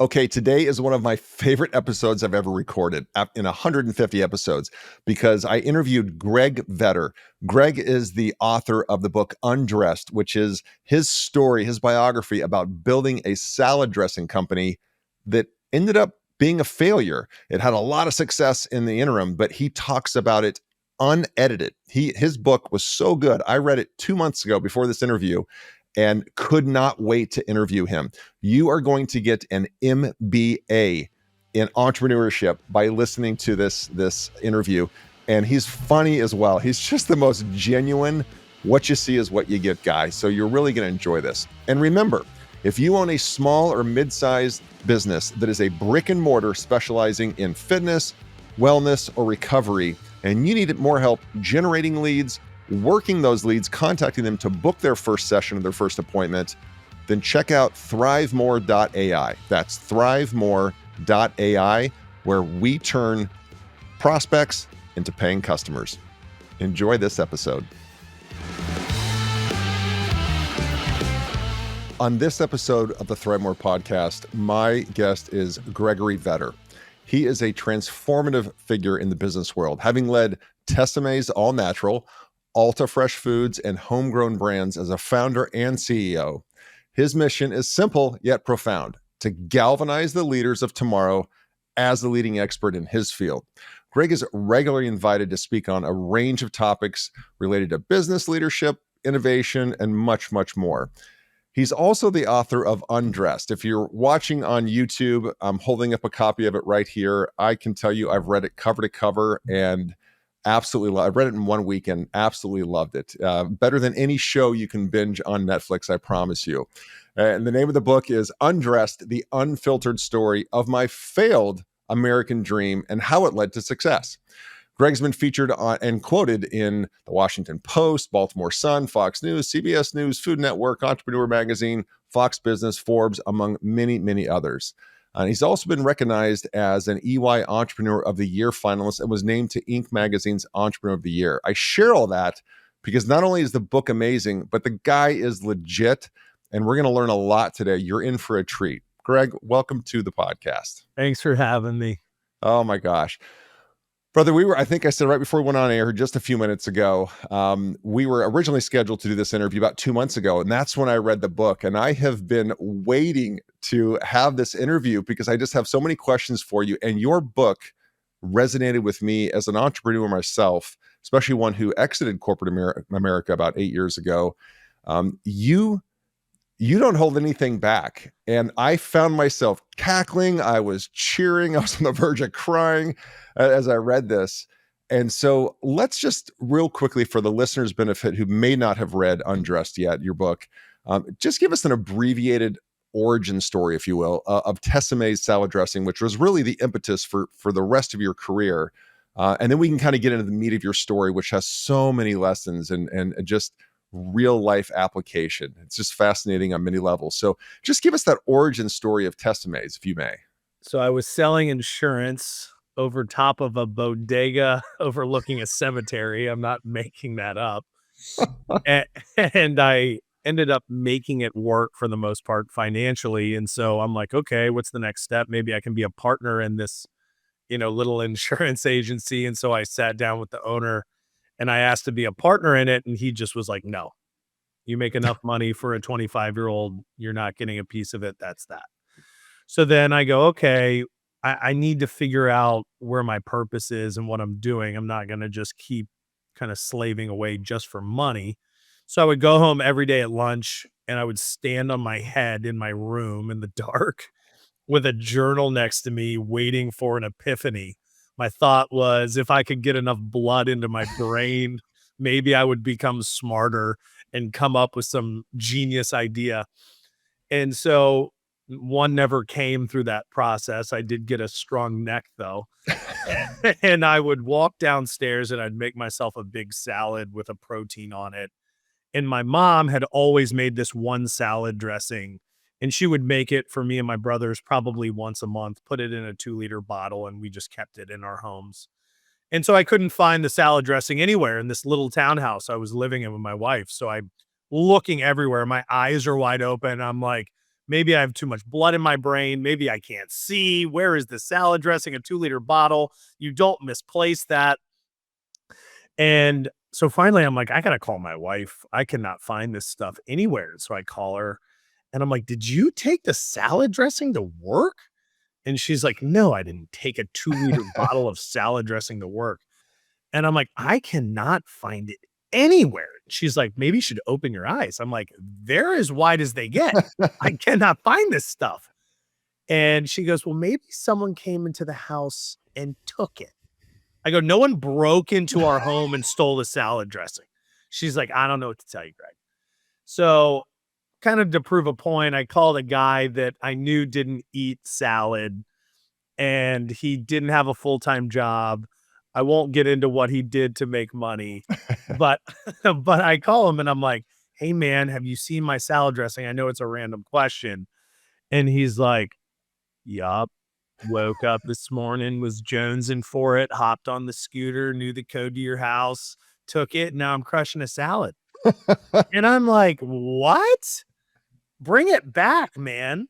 Okay, today is one of my favorite episodes I've ever recorded in 150 episodes because I interviewed Greg Vetter. Greg is the author of the book Undressed, which is his story, his biography about building a salad dressing company that ended up being a failure. It had a lot of success in the interim, but he talks about it unedited. His book was so good. I read it 2 months ago before this interview and could not wait to interview him. You are going to get an MBA in entrepreneurship by listening to this interview. And he's funny as well. He's just the most genuine, what you see is what you get guy. So you're really going to enjoy this. And remember, if you own a small or mid-sized business that is a brick and mortar specializing in fitness, wellness, or recovery, and you need more help generating leads, working those leads, contacting them to book their first session or their first appointment, then check out ThriveMore.ai. That's ThriveMore.ai, where we turn prospects into paying customers. Enjoy this episode. On this episode of the ThriveMore podcast, my guest is Gregory Vetter. He is a transformative figure in the business world, having led Tessemae's All Natural, Alta Fresh Foods, and homegrown brands as a founder and CEO. His mission is simple yet profound: to galvanize the leaders of tomorrow as the leading expert in his field. Greg is regularly invited to speak on a range of topics related to business leadership, innovation, and much, much more. He's also the author of Undressed. If you're watching on YouTube, I'm holding up a copy of it right here. I can tell you I've read it cover to cover and absolutely I read it in 1 week and absolutely loved it. Better than any show you can binge on Netflix, I promise you. And the name of the book is Undressed, the unfiltered story of my failed American dream and how it led to success. Greg's been featured on and quoted in the Washington Post, Baltimore Sun, Fox News, CBS News, Food Network, Entrepreneur Magazine, Fox Business, Forbes, among many, many others. He's also been recognized as an EY Entrepreneur of the Year finalist and was named to Inc. Magazine's Entrepreneur of the Year. I share all that because not only is the book amazing, but the guy is legit, and we're going to learn a lot today. You're in for a treat. Greg, welcome to the podcast. Thanks for having me. Oh my gosh. Brother, I think I said right before we went on air just a few minutes ago, we were originally scheduled to do this interview about 2 months ago, and that's when I read the book. And I have been waiting to have this interview because I just have so many questions for you. And your book resonated with me as an entrepreneur myself, especially one who exited corporate America about 8 years ago. You don't hold anything back. And I found myself cackling. I was cheering. I was on the verge of crying as I read this. And so let's just real quickly, for the listeners' benefit who may not have read Undressed yet, your book, just give us an abbreviated origin story, if you will, of Tessemae's salad dressing, which was really the impetus for the rest of your career. And then we can kind of get into the meat of your story, which has so many lessons and just real life application. It's just fascinating on many levels. So just give us that origin story of Tessemae's, if you may. So I was selling insurance over top of a bodega overlooking a cemetery. I'm not making that up. and I ended up making it work for the most part financially. And so I'm like, okay, what's the next step? Maybe I can be a partner in this, little insurance agency. And so I sat down with the owner and I asked to be a partner in it. And he just was like, no, you make enough money for a 25-year-old. You're not getting a piece of it. That's that. So then I go, okay, I need to figure out where my purpose is and what I'm doing. I'm not going to just keep kind of slaving away just for money. So I would go home every day at lunch and I would stand on my head in my room in the dark with a journal next to me waiting for an epiphany. My thought was, if I could get enough blood into my brain, maybe I would become smarter and come up with some genius idea. And so one never came through that process. I did get a strong neck though. And I would walk downstairs and I'd make myself a big salad with a protein on it. And my mom had always made this one salad dressing, and she would make it for me and my brothers probably once a month, put it in a 2-liter bottle, and we just kept it in our homes. And so I couldn't find the salad dressing anywhere in this little townhouse I was living in with my wife. So I'm looking everywhere. My eyes are wide open. I'm like, maybe I have too much blood in my brain. Maybe I can't see. Where is the salad dressing? A 2-liter bottle. You don't misplace that. And so finally, I'm like, I got to call my wife. I cannot find this stuff anywhere. So I call her and I'm like, did you take the salad dressing to work? And she's like, no, I didn't take a 2-liter bottle of salad dressing to work. And I'm like, I cannot find it anywhere. She's like, maybe you should open your eyes. I'm like, they're as wide as they get. I cannot find this stuff. And she goes, well, maybe someone came into the house and took it. I go, no one broke into our home and stole the salad dressing. She's like, I don't know what to tell you, Greg. So, kind of to prove a point, I called a guy that I knew didn't eat salad and he didn't have a full-time job. I won't get into what he did to make money, but but I call him and I'm like, "Hey man, have you seen my salad dressing? I know it's a random question." And he's like, "Yup. Woke up this morning, was jonesing for it, hopped on the scooter, knew the code to your house, took it, now I'm crushing a salad." And I'm like, "What? Bring it back, man."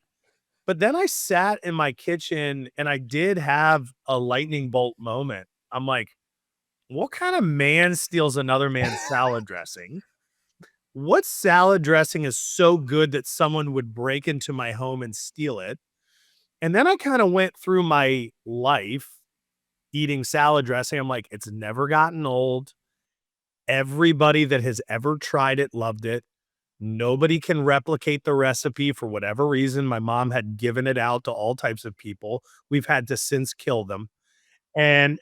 But then I sat in my kitchen and I did have a lightning bolt moment. I'm like, what kind of man steals another man's salad dressing? What salad dressing is so good that someone would break into my home and steal it? And then I kind of went through my life eating salad dressing. I'm like, it's never gotten old. Everybody that has ever tried it loved it. Nobody can replicate the recipe for whatever reason. My mom had given it out to all types of people. We've had to since kill them. And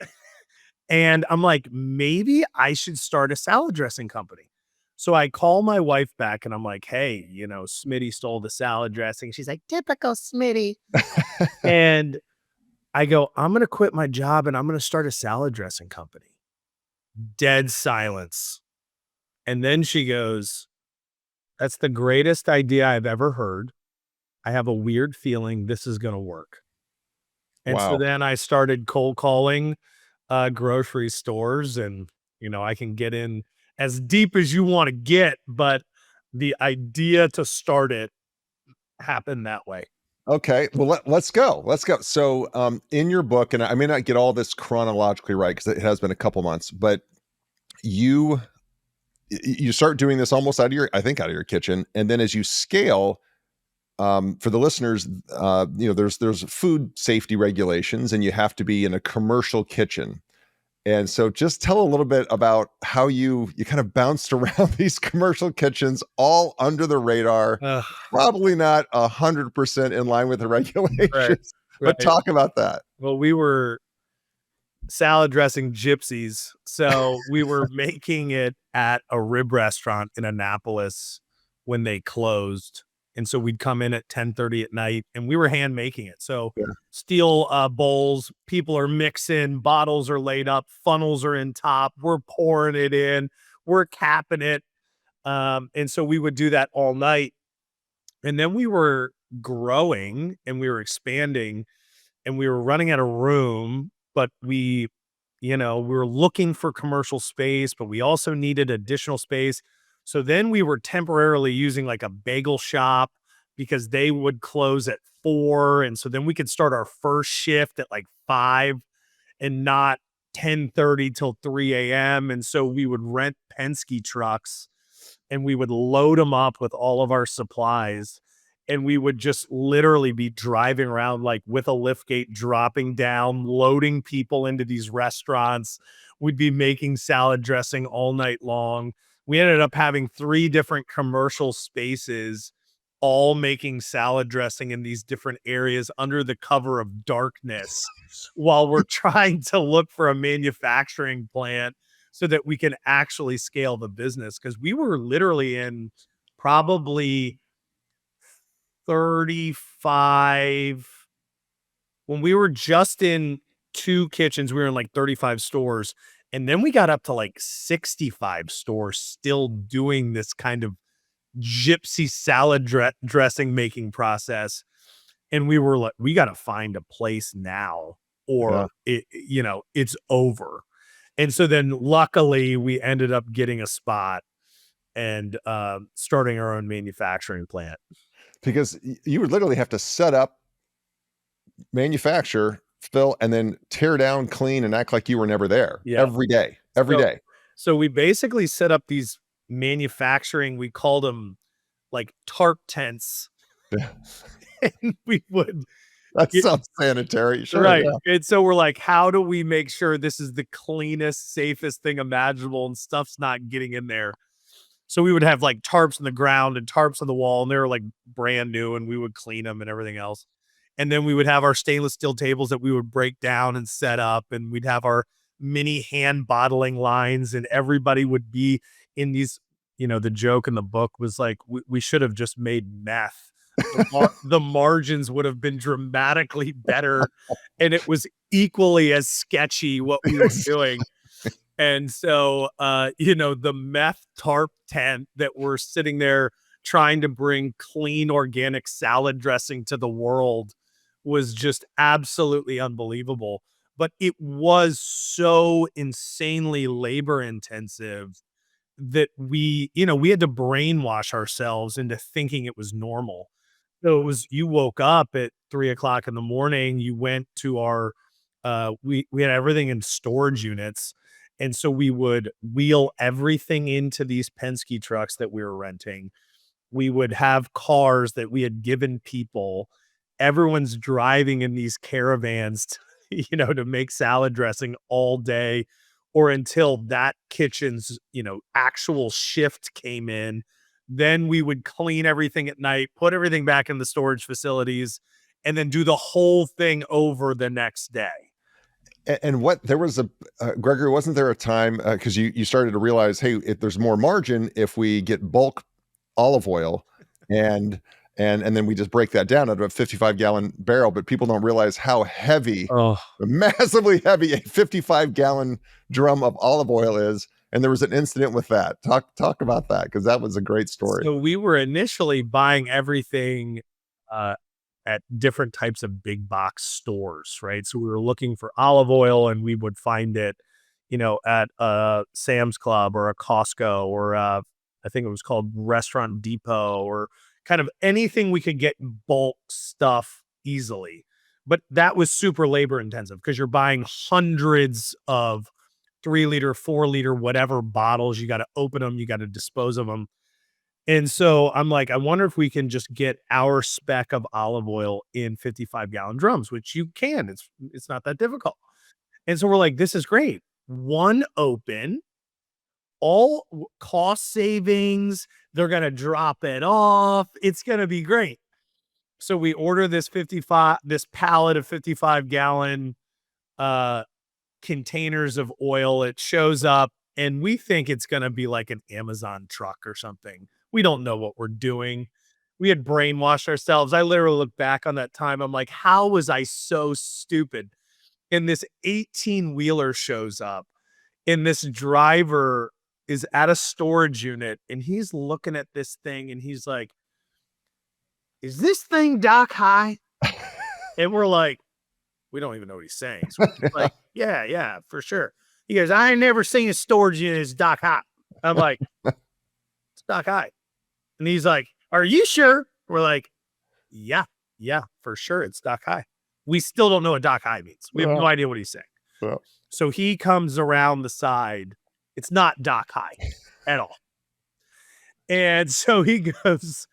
and I'm like, maybe I should start a salad dressing company. So I call my wife back and I'm like, hey, Smitty stole the salad dressing. She's like, typical Smitty. And I go, I'm going to quit my job and I'm going to start a salad dressing company. Dead silence. And then she goes, that's the greatest idea I've ever heard. I have a weird feeling this is going to work. And so Wow. then I started cold calling grocery stores and, I can get in as deep as you want to get, but the idea to start it happened that way. Okay. Well, let's go. Let's go. So, in your book, and I may not get all this chronologically right because it has been a couple months, but you you start doing this almost out of your kitchen, and then as you scale, for the listeners, there's food safety regulations, and you have to be in a commercial kitchen. And so just tell a little bit about how you kind of bounced around these commercial kitchens all under the radar, Ugh, probably not 100% in line with the right, regulations, but right. talk about that. Well, we were salad dressing gypsies. So we were making it at a rib restaurant in Annapolis when they closed. And so we'd come in at 10:30 at night and we were hand making it. So Yeah. steel bowls, people are mixing, bottles are laid up, funnels are in top, we're pouring it in, we're capping it. And so we would do that all night. And then we were growing and we were expanding and we were running out of room, but we were looking for commercial space, but we also needed additional space. So then we were temporarily using like a bagel shop because they would close at 4. And so then we could start our first shift at like 5 and not 10:30 till 3 a.m. And so we would rent Penske trucks and we would load them up with all of our supplies and we would just literally be driving around like with a lift gate, dropping down, loading people into these restaurants. We'd be making salad dressing all night long. We ended up having 3 different commercial spaces, all making salad dressing in these different areas under the cover of darkness while we're trying to look for a manufacturing plant so that we can actually scale the business. Because we were literally in probably 35 when we were just in 2 kitchens, we were in like 35 stores, and then we got up to like 65 stores still doing this kind of gypsy salad dressing making process, and we were like, "We gotta find a place now Yeah. or it's over." And so then luckily, we ended up getting a spot and, starting our own manufacturing plant. because you would literally have to set up, manufacture, fill, and then tear down, clean, and act like you were never there Yeah. every day, every So day. so we basically set up these manufacturing, we called them like tarp tents, Yeah. and we would That get sounds sanitary. Sure, right, yeah. and so we're like, "How do we make sure this is the cleanest, safest thing imaginable and stuff's not getting in there?" So we would have, like, tarps on the ground and tarps on the wall, and they were, like, brand new, and we would clean them and everything else. And then we would have our stainless steel tables that we would break down and set up, and we'd have our mini hand bottling lines, and everybody would be in these, the joke in the book was like, we should have just made meth. The margins would have been dramatically better, and it was equally as sketchy what we were doing. And so, the meth tarp tent that we're sitting there trying to bring clean organic salad dressing to the world was just absolutely unbelievable. But it was so insanely labor intensive that we had to brainwash ourselves into thinking it was normal. So it was you woke up at 3 o'clock in the morning, you went to our we had everything in storage units. And so we would wheel everything into these Penske trucks that we were renting. We would have cars that we had given people. Everyone's driving in these caravans, to make salad dressing all day or until that kitchen's, actual shift came in. Then we would clean everything at night, put everything back in the storage facilities, and then do the whole thing over the next day. And what there was a Gregory, wasn't there a time because you started to realize, hey, if there's more margin if we get bulk olive oil, and and then we just break that down out of a 55-gallon barrel, but people don't realize how heavy, Oh, massively heavy, a 55-gallon drum of olive oil is. And there was an incident with that. Talk about that because that was a great story. so we were initially buying everything, uh, at different types of big box stores, right? So we were looking for olive oil and we would find it, at a Sam's Club or a Costco or I think it was called Restaurant Depot or kind of anything we could get bulk stuff easily. But that was super labor intensive because you're buying hundreds of 3 liter, 4 liter, whatever bottles. You got to open them, you got to dispose of them. And so I'm like, I wonder if we can just get our spec of olive oil in 55-gallon drums, which you can. It's not that difficult. And so we're like, this is great. One open, cost savings. They're gonna drop it off. It's gonna be great. So we order this pallet of 55-gallon uh containers of oil. It shows up and we think it's going to be like an Amazon truck or something. We don't know what we're doing. We had brainwashed ourselves. I literally look back on that time. I'm like, how was I so stupid? And this 18 wheeler shows up, and this driver is at a storage unit and he's looking at this thing and he's like, is this thing dock high? And we're like, we don't even know what he's saying. So we're just like, yeah, yeah, for sure. He goes, I ain't never seen a storage unit as dock high. I'm like, it's dock high. And he's like, are you sure? We're like, yeah, yeah, for sure. It's dock high. We still don't know what dock high means. We have no Well, idea what he's saying. well, So he comes around the side. It's not dock high at all. And so he goes,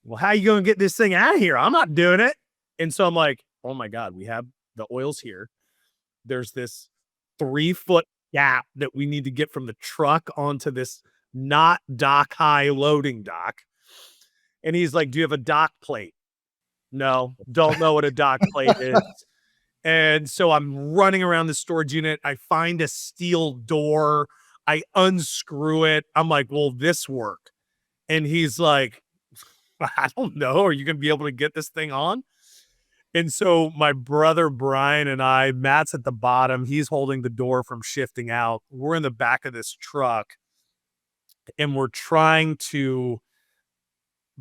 well, how you going to get this thing out of here? I'm not doing it. And so I'm like, oh my God, we have the oils here. There's this 3-foot gap that we need to get from the truck onto this not dock high loading dock. And he's like, do you have a dock plate? No, don't know what a dock plate is. And so I'm running around the storage unit. I find a steel door. I unscrew it. I'm like, will this work? And he's like, I don't know. Are you going to be able to get this thing on? And so my brother Brian and Matt's at the bottom. He's holding the door from shifting out. We're in the back of this truck and we're trying to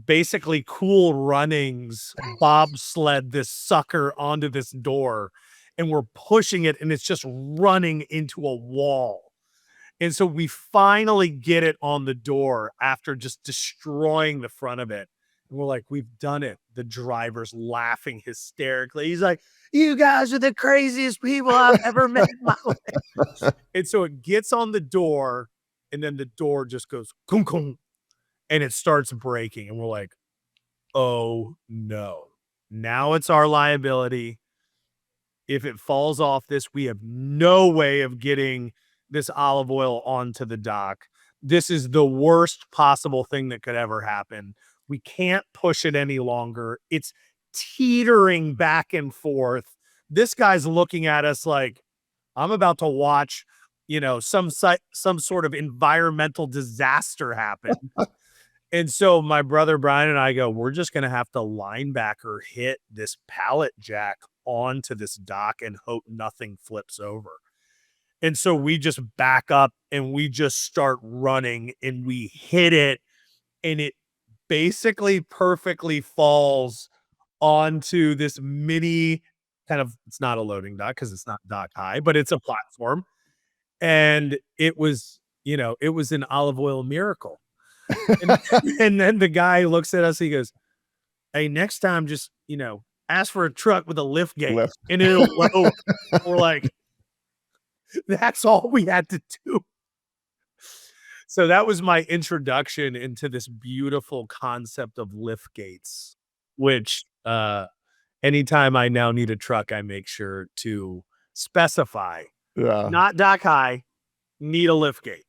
basically cool runnings bobsled this sucker onto this door. And we're pushing it and it's just running into a wall. And so we finally get it on the door after just destroying the front of it. And we're like, we've done it. The driver's laughing hysterically. He's like, you guys are the craziest people I've ever met in my life. And so it gets on the door, and then the door just goes, kung, kung, and it starts breaking. And we're like, oh no. Now it's our liability. If it falls off this, we have no way of getting this olive oil onto the dock. This is the worst possible thing that could ever happen. We can't push it any longer. It's teetering back and forth. This guy's looking at us like, I'm about to watch, some sort of environmental disaster happen. And so my brother Brian and I go, we're just going to have to linebacker hit this pallet jack onto this dock and hope nothing flips over. And so we just back up and we just start running and we hit it, and it basically perfectly falls onto this mini kind of, it's not a loading dock because it's not dock high, but it's a platform. And it was an olive oil miracle. And, and then the guy looks at us, he goes, hey, next time, just, ask for a truck with a lift gate Left. and it'll load. We're like, that's all we had to do. So that was my introduction into this beautiful concept of lift gates, which, anytime I now need a truck, I make sure to specify, Yeah. not dock high, need a lift gate.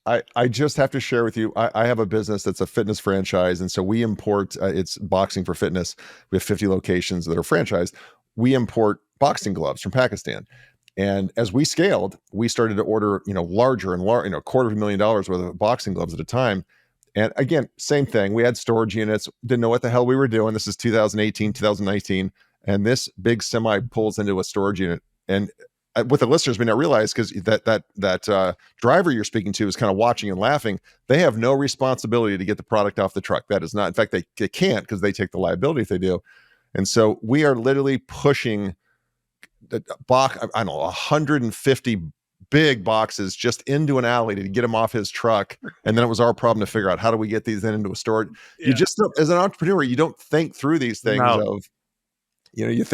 I just have to share with you, I have a business that's a fitness franchise. And so we import, it's boxing for fitness. We have 50 locations that are franchised. We import boxing gloves from Pakistan. And as we scaled, we started to order, larger and larger, $250,000 worth of boxing gloves at a time. And again, same thing. We had storage units, didn't know what the hell we were doing. This is 2018, 2019. And this big semi pulls into a storage unit. And what the listeners may not realize, because that driver you're speaking to is kind of watching and laughing. They have no responsibility to get the product off the truck. That is not, in fact, they can't, because they take the liability if they do. And so we are literally pushing the box, I don't know, 150 big boxes just into an alley to get him off his truck. And then it was our problem to figure out, how do we get these then into a storage? Yeah. You just don't, as an entrepreneur, you don't think through these things No. of, you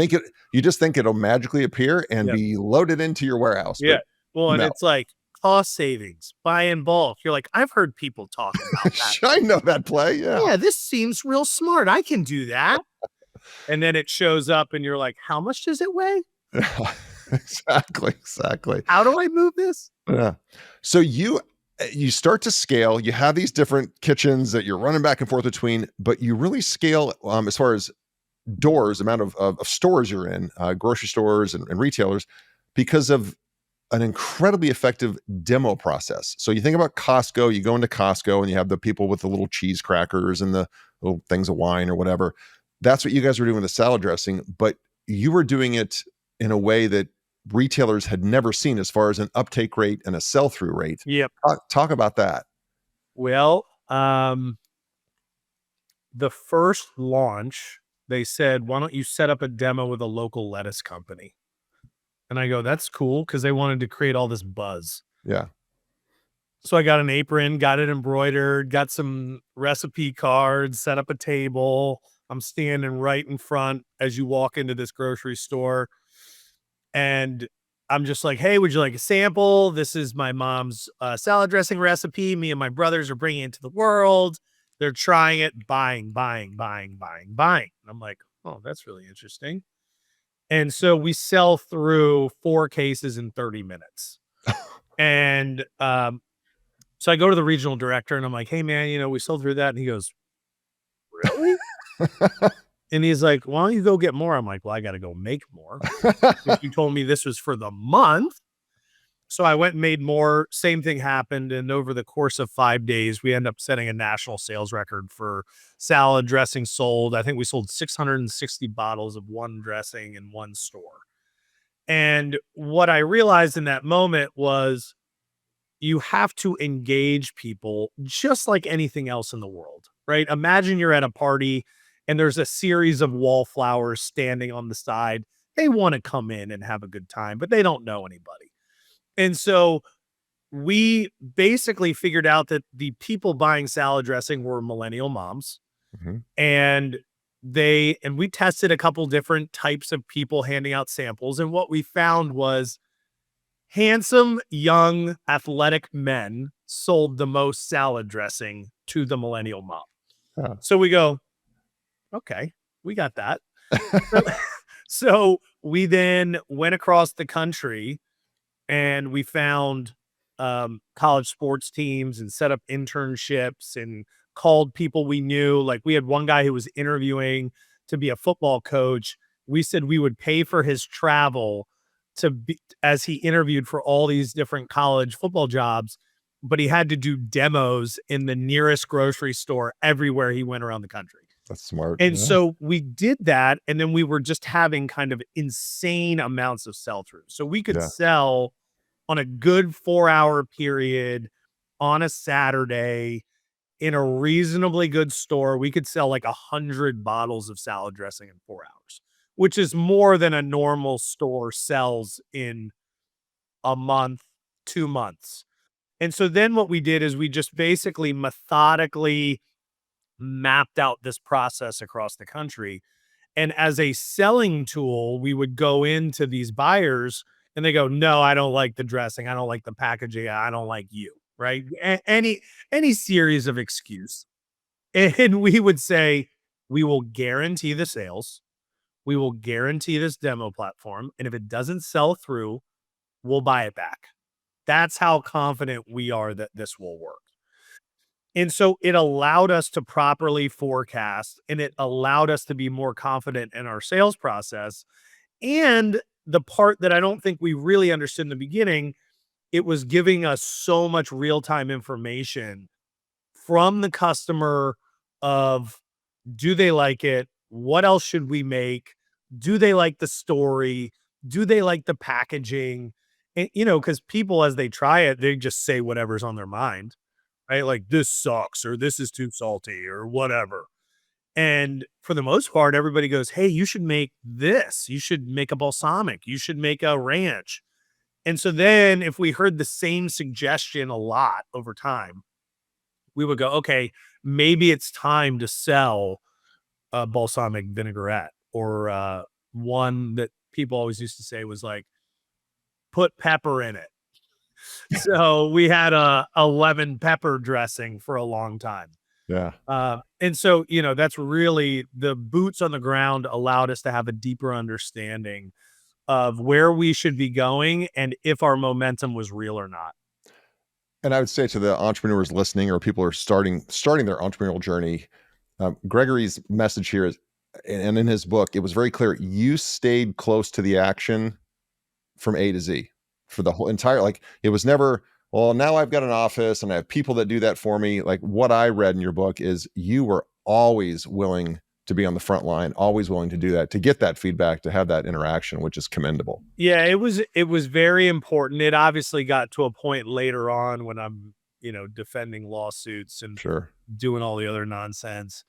just think it'll magically appear and be loaded into your warehouse. Yeah. Well, and no. it's like cost savings, buy in bulk. You're like, I've heard people talk about that. I know that play. Yeah. Yeah, this seems real smart. I can do that. And then it shows up and you're like, how much does it weigh? Exactly. How do I move this? Yeah. So you start to scale. You have these different kitchens that you're running back and forth between, but you really scale as far as doors, amount of stores you're in, grocery stores and retailers, because of an incredibly effective demo process. So you think about Costco, you go into Costco and you have the people with the little cheese crackers and the little things of wine or whatever. That's what you guys were doing with the salad dressing, but you were doing it in a way that retailers had never seen, as far as an uptake rate and a sell-through rate. Yep. Talk about that. Well, the first launch, they said, why don't you set up a demo with a local lettuce company? And I go, that's cool, because they wanted to create all this buzz. Yeah. So I got an apron, got it embroidered, got some recipe cards, set up a table. I'm standing right in front as you walk into this grocery store. And I'm just like, hey, would you like a sample? This is my mom's salad dressing recipe. Me and my brothers are bringing it to the world. They're trying it, buying. And I'm like, oh, that's really interesting. And so we sell through 4 cases in 30 minutes. And so I go to the regional director and I'm like, hey, man, we sold through that. And he goes, really? And he's like, why don't you go get more? I'm like, well, I got to go make more. You told me this was for the month. So I went and made more. Same thing happened. And over the course of 5 days, we end up setting a national sales record for salad dressing sold. I think we sold 660 bottles of one dressing in one store. And what I realized in that moment was, you have to engage people just like anything else in the world, right? Imagine you're at a party and there's a series of wallflowers standing on the side. They want to come in and have a good time, but they don't know anybody. And so we basically figured out that the people buying salad dressing were millennial moms. Mhm. And we tested a couple different types of people handing out samples. And what we found was handsome, young, athletic men sold the most salad dressing to the millennial mom. Yeah. So we go, okay, we got that. So, so we then went across the country and we found college sports teams and set up internships and called people we knew. Like we had one guy who was interviewing to be a football coach. We said we would pay for his travel to be as he interviewed for all these different college football jobs, but he had to do demos in the nearest grocery store everywhere he went around the country. That's smart. And Yeah. so we did that, and then we were just having kind of insane amounts of sell through. So we could Yeah. sell on a good 4-hour period on a Saturday in a reasonably good store. We could sell like 100 bottles of salad dressing in 4 hours, which is more than a normal store sells in a month, 2 months. And so then what we did is we just basically methodically mapped out this process across the country. And as a selling tool, we would go into these buyers and they go, "No, I don't like the dressing. I don't like the packaging. I don't like you." Right? Any series of excuse. And we would say, "We will guarantee the sales. We will guarantee this demo platform. And if it doesn't sell through, we'll buy it back." That's how confident we are that this will work. And so it allowed us to properly forecast and it allowed us to be more confident in our sales process. And the part that I don't think we really understood in the beginning, it was giving us so much real-time information from the customer of, do they like it? What else should we make? Do they like the story? Do they like the packaging? And, because people, as they try it, they just say whatever's on their mind, right? Like, this sucks, or this is too salty, or whatever. And for the most part, everybody goes, "Hey, you should make this. You should make a balsamic. You should make a ranch." And so then if we heard the same suggestion a lot over time, we would go, "Okay, maybe it's time to sell a balsamic vinaigrette," or one that people always used to say was like, "Put pepper in it." So we had a lemon pepper dressing for a long time. Yeah. And so, that's really the boots on the ground allowed us to have a deeper understanding of where we should be going and if our momentum was real or not. And I would say to the entrepreneurs listening or people who are starting their entrepreneurial journey, Gregory's message here is, and in his book, it was very clear. You stayed close to the action from A to Z for the whole entire. Like it was never. Well, now I've got an office and I have people that do that for me. Like what I read in your book is you were always willing to be on the front line, always willing to do that, to get that feedback, to have that interaction, which is commendable. Yeah, it was very important. It obviously got to a point later on when I'm, defending lawsuits and Sure. doing all the other nonsense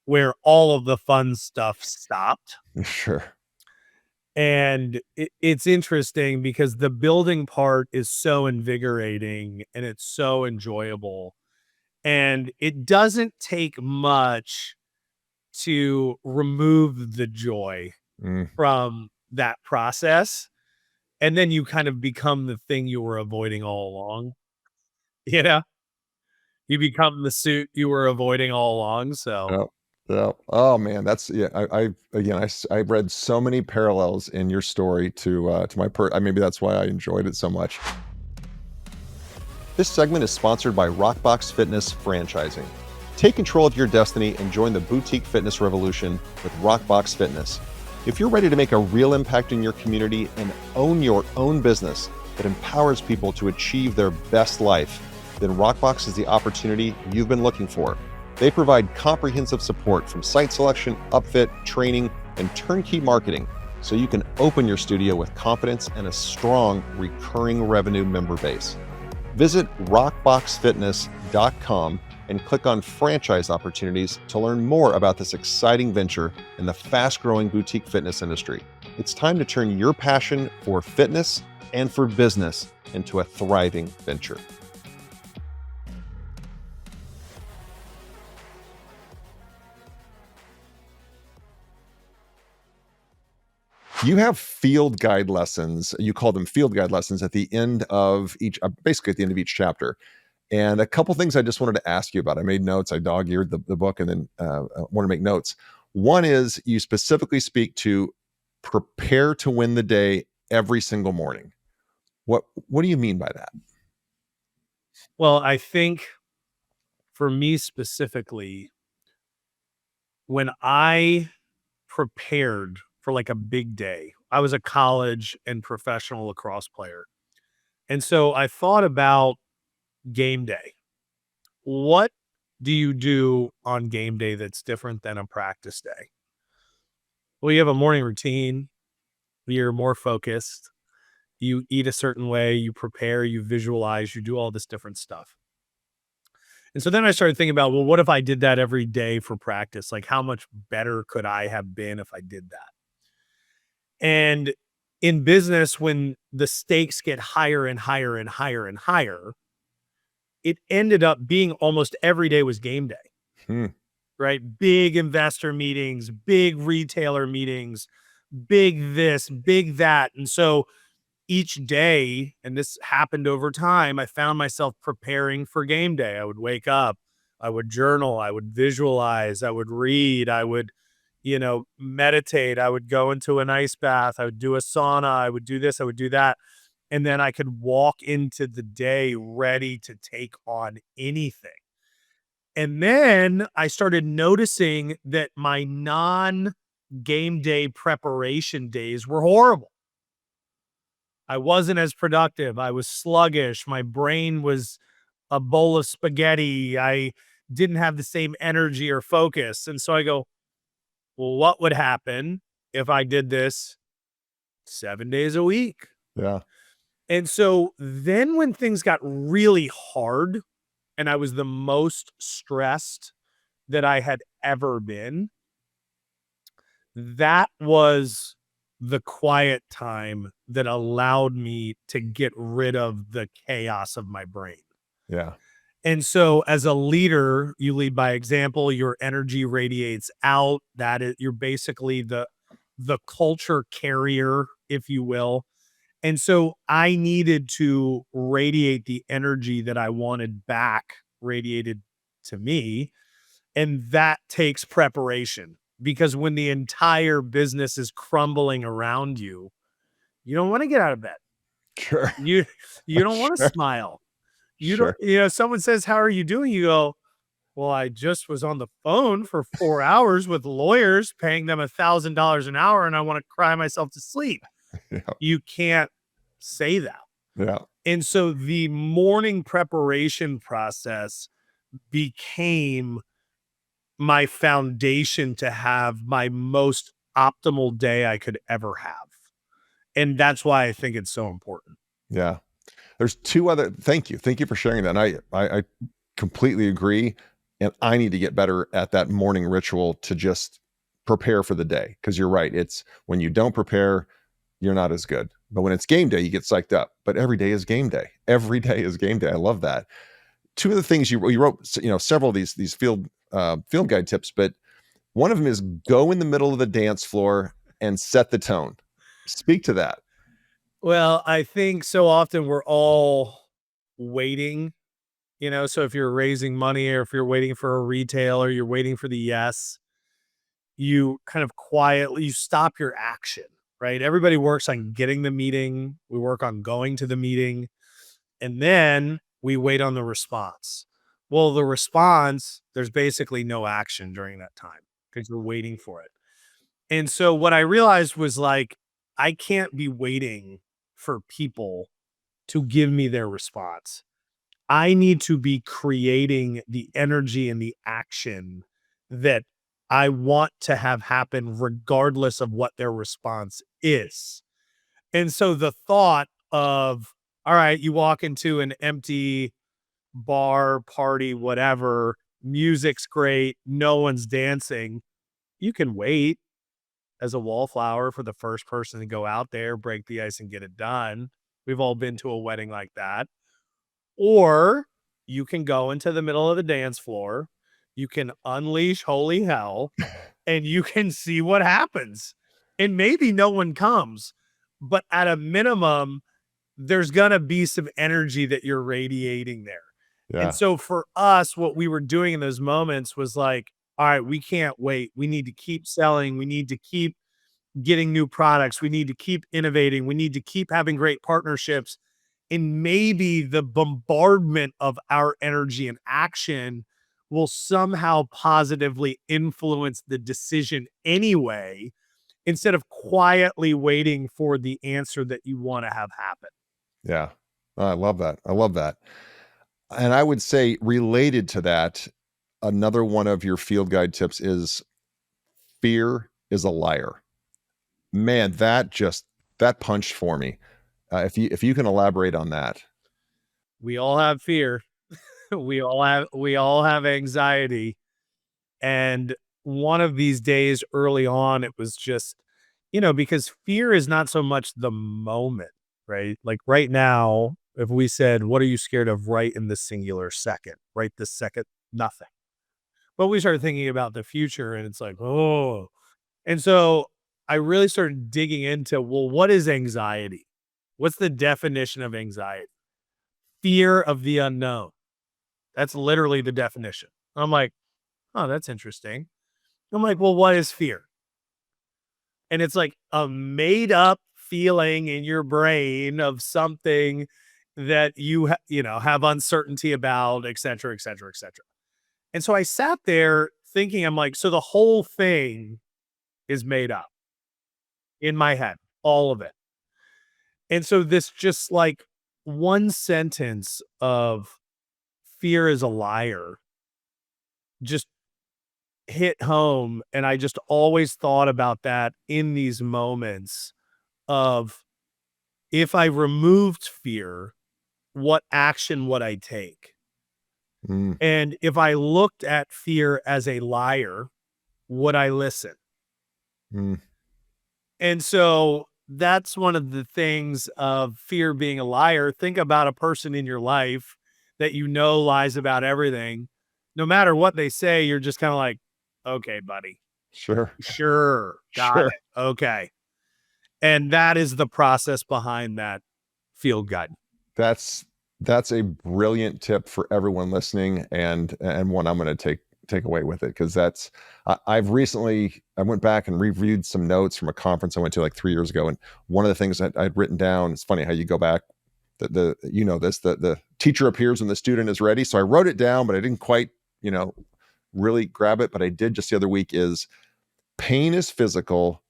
where all of the fun stuff stopped. Sure. And it's interesting because the building part is so invigorating and it's so enjoyable. And it doesn't take much to remove the joy Mm, from that process. And then you kind of become the thing you were avoiding all along. You know, you become the suit you were avoiding all along. So, yeah. Yeah. Oh man, that's yeah. I again, I read so many parallels in your story to my maybe that's why I enjoyed it so much. This segment is sponsored by Rockbox Fitness Franchising. Take control of your destiny and join the boutique fitness revolution with Rockbox Fitness. If you're ready to make a real impact in your community and own your own business that empowers people to achieve their best life, then Rockbox is the opportunity you've been looking for. They provide comprehensive support from site selection, upfit, training, and turnkey marketing so you can open your studio with confidence and a strong recurring revenue member base. Visit rockboxfitness.com and click on franchise opportunities to learn more about this exciting venture in the fast-growing boutique fitness industry. It's time to turn your passion for fitness and for business into a thriving venture. You have field guide lessons. You call them field guide lessons at the end of each, basically at the end of each chapter. And a couple things I just wanted to ask you about. I made notes. I dog-eared the book and then want to make notes. One is you specifically speak to prepare to win the day every single morning. What do you mean by that? Well, I think for me specifically, when I prepared for like a big day, I was a college and professional lacrosse player. And so I thought about game day. What do you do on game day that's different than a practice day? Well, you have a morning routine, you're more focused, you eat a certain way, you prepare, you visualize, you do all this different stuff. And so then I started thinking about, well, what if I did that every day for practice? Like, how much better could I have been if I did that? And in business, when the stakes get higher and higher and higher and higher, it ended up being almost every day was game day, Hmm. right? Big investor meetings, big retailer meetings, big this, big that. And so each day, and this happened over time, I found myself preparing for game day. I would wake up, I would journal, I would visualize, I would read, I would, meditate, I would go into an ice bath, I would do a sauna, I would do this, I would do that. And then I could walk into the day ready to take on anything. And then I started noticing that my non game day preparation days were horrible. I wasn't as productive. I was sluggish. My brain was a bowl of spaghetti. I didn't have the same energy or focus. And so I go, well, what would happen if I did this 7 days a week? Yeah. And so then when things got really hard and I was the most stressed that I had ever been, that was the quiet time that allowed me to get rid of the chaos of my brain. Yeah. And so as a leader, you lead by example, your energy radiates out. That is, you're basically the culture carrier, if you will. And so I needed to radiate the energy that I wanted back radiated to me. And that takes preparation because when the entire business is crumbling around you, you don't want to get out of bed. Sure. You you don't want to Sure. smile. You don't, Sure. someone says, "How are you doing?" You go, "Well, I just was on the phone for 4 hours with lawyers paying them $1,000 an hour and I want to cry myself to sleep." Yeah. You can't say that. Yeah. And so the morning preparation process became my foundation to have my most optimal day I could ever have. And that's why I think it's so important. Yeah. There's two other thank you. Thank you for sharing that. And I completely agree. And I need to get better at that morning ritual to just prepare for the day. Because you're right. It's when you don't prepare, you're not as good. But when it's game day, you get psyched up. But every day is game day. Every day is game day. I love that. Two of the things you wrote, several of these field guide tips, but one of them is go in the middle of the dance floor and set the tone. Speak to that. Well, I think so often we're all waiting, so if you're raising money or if you're waiting for a retailer, you're waiting for the yes, you kind of quietly you stop your action, right? Everybody works on getting the meeting, we work on going to the meeting, and then we wait on the response. Well, the response, there's basically no action during that time because you're waiting for it. And so what I realized was like, I can't be waiting for people to give me their response. I need to be creating the energy and the action that I want to have happen regardless of what their response is. And so the thought of, all right, you walk into an empty bar, party, whatever, music's great, no one's dancing. You can wait as a wallflower for the first person to go out there, break the ice, and get it done. We've all been to a wedding like that. Or you can go into the middle of the dance floor, you can unleash holy hell, and you can see what happens. and maybe no one comes, but at a minimum, there's going to be some energy that you're radiating there. And Yeah. so for us, what we were doing in those moments was like, all right, we can't wait. We need to keep selling. We need to keep getting new products. We need to keep innovating. We need to keep having great partnerships. And maybe the bombardment of our energy and action will somehow positively influence the decision anyway, instead of quietly waiting for the answer that you want to have happen. Yeah. I love that. I love that. And I would say related to that, another one of your field guide tips is fear is a liar. Man, that punched for me. If you can elaborate on that. We all have fear. We all have anxiety. And one of these days early on, it was just, because fear is not so much the moment, right? Like right now, if we said, what are you scared of right in the singular second, right this second, nothing. But we started thinking about the future and it's like, oh. And so I really started digging into, well, what is anxiety? What's the definition of anxiety? Fear of the unknown. That's literally the definition. I'm like, oh, that's interesting. I'm like, well, what is fear? And it's like a made up feeling in your brain of something that have uncertainty about, et cetera, et cetera, et cetera. And so I sat there thinking, I'm like, so the whole thing is made up in my head, all of it. And so this just like one sentence of fear is a liar just hit home, and I just always thought about that in these moments of, if I removed fear, what action would I take? Mm, And if I looked at fear as a liar, would I listen? mm, And so that's one of the things of fear being a liar. Think about a person in your life that lies about everything. No matter what they say, you're just kind of like, okay, buddy. sure. Sure. Got Sure. it. Okay. And that is the process behind that field guide. That's that's a brilliant tip for everyone listening, and one I'm going to take away with it, because I went back and reviewed some notes from a conference I went to like 3 years ago, and one of the things that I'd written down, it's funny how you go back, the teacher appears when the student is ready. So I wrote it down, but I didn't quite really grab it. But I did just the other week, is pain is physical,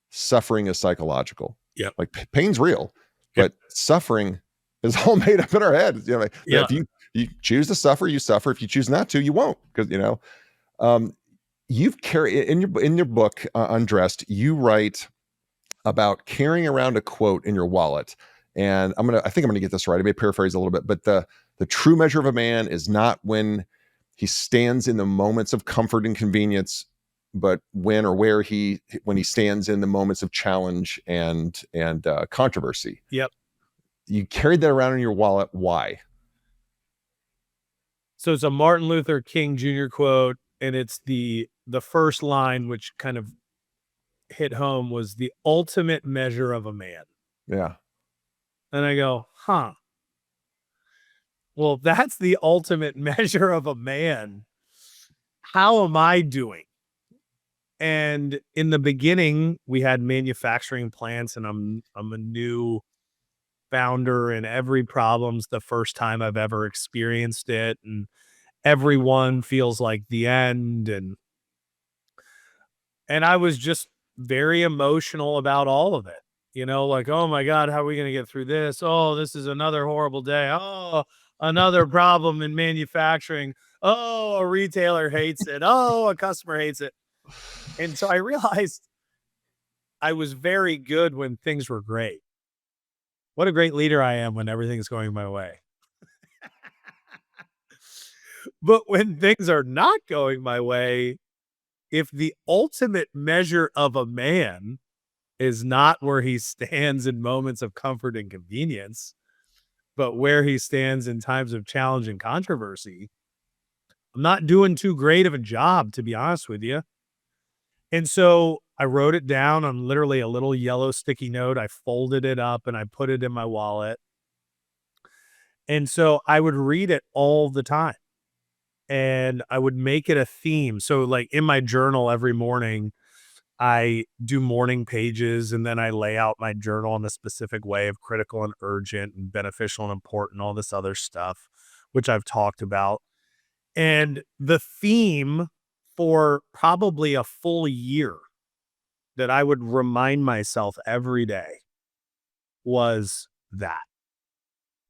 suffering is psychological. Yep. Like pain's real, Yep. but suffering is all made up in our heads. Like, Yeah. if you choose to suffer, you suffer. If you choose not to, you won't. Because um, you've carried in your book, Undressed, you write about carrying around a quote in your wallet. And I think I'm gonna get this right. I may paraphrase a little bit, but the true measure of a man is not when he stands in the moments of comfort and convenience, but when he stands in the moments of challenge and controversy. Yep. You carried that around in your wallet. Why? So it's a Martin Luther King Jr. quote, and it's the first line, which kind of hit home, was the ultimate measure of a man. Yeah. And I go, huh. Well, if that's the ultimate measure of a man, how am I doing? And in the beginning, we had manufacturing plants, and I'm a new founder, and every problem's the first time I've ever experienced it, and everyone feels like the end, and I was just very emotional about all of it. Like, oh my God, how are we going to get through this? Oh, this is another horrible day. Oh, another problem in manufacturing. Oh, a retailer hates it. Oh, a customer hates it. And so I realized I was very good when things were great. What a great leader I am when everything's going my way. But when things are not going my way, if the ultimate measure of a man is not where he stands in moments of comfort and convenience, but where he stands in times of challenge and controversy, I'm not doing too great of a job, to be honest with you. And so I wrote it down on literally a little yellow sticky note. I folded it up and I put it in my wallet. And so I would read it all the time and I would make it a theme. So, like in my journal every morning, I do morning pages and then I lay out my journal in a specific way of critical and urgent and beneficial and important, all this other stuff, which I've talked about. And the theme for probably a full year that I would remind myself every day was that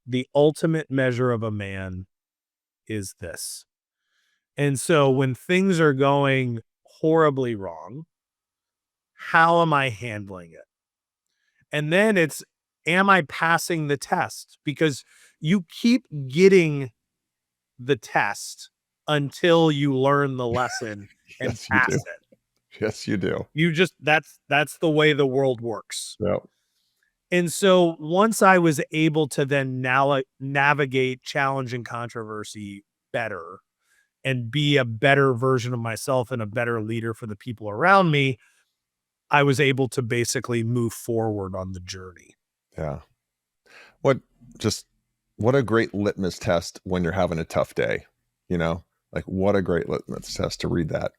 the ultimate measure of a man is this. And so when things are going horribly wrong, how am I handling it? And then it's, am I passing the test? Because you keep getting the test until you learn the lesson and Yes, you do. pass it. Yes, you do. You just that's the way the world works. Yeah. And so once I was able to then now navigate challenge and controversy better and be a better version of myself and a better leader for the people around me, I was able to basically move forward on the journey. Yeah. What just what a great litmus test when you're having a tough day, you know? Like what a great litmus test to read that.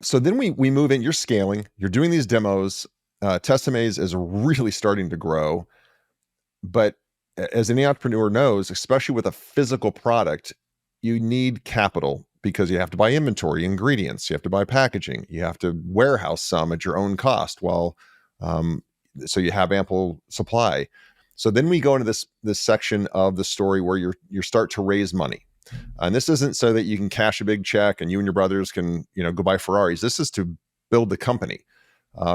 So then we move in, you're scaling, you're doing these demos, Tessemae is really starting to grow, but as any entrepreneur knows, especially with a physical product, you need capital because you have to buy inventory, ingredients, you have to buy packaging, you have to warehouse some at your own cost while um, so you have ample supply. So then we go into this section of the story where you start to raise money. And this isn't so that you can cash a big check and you and your brothers can, go buy Ferraris. This is to build the company.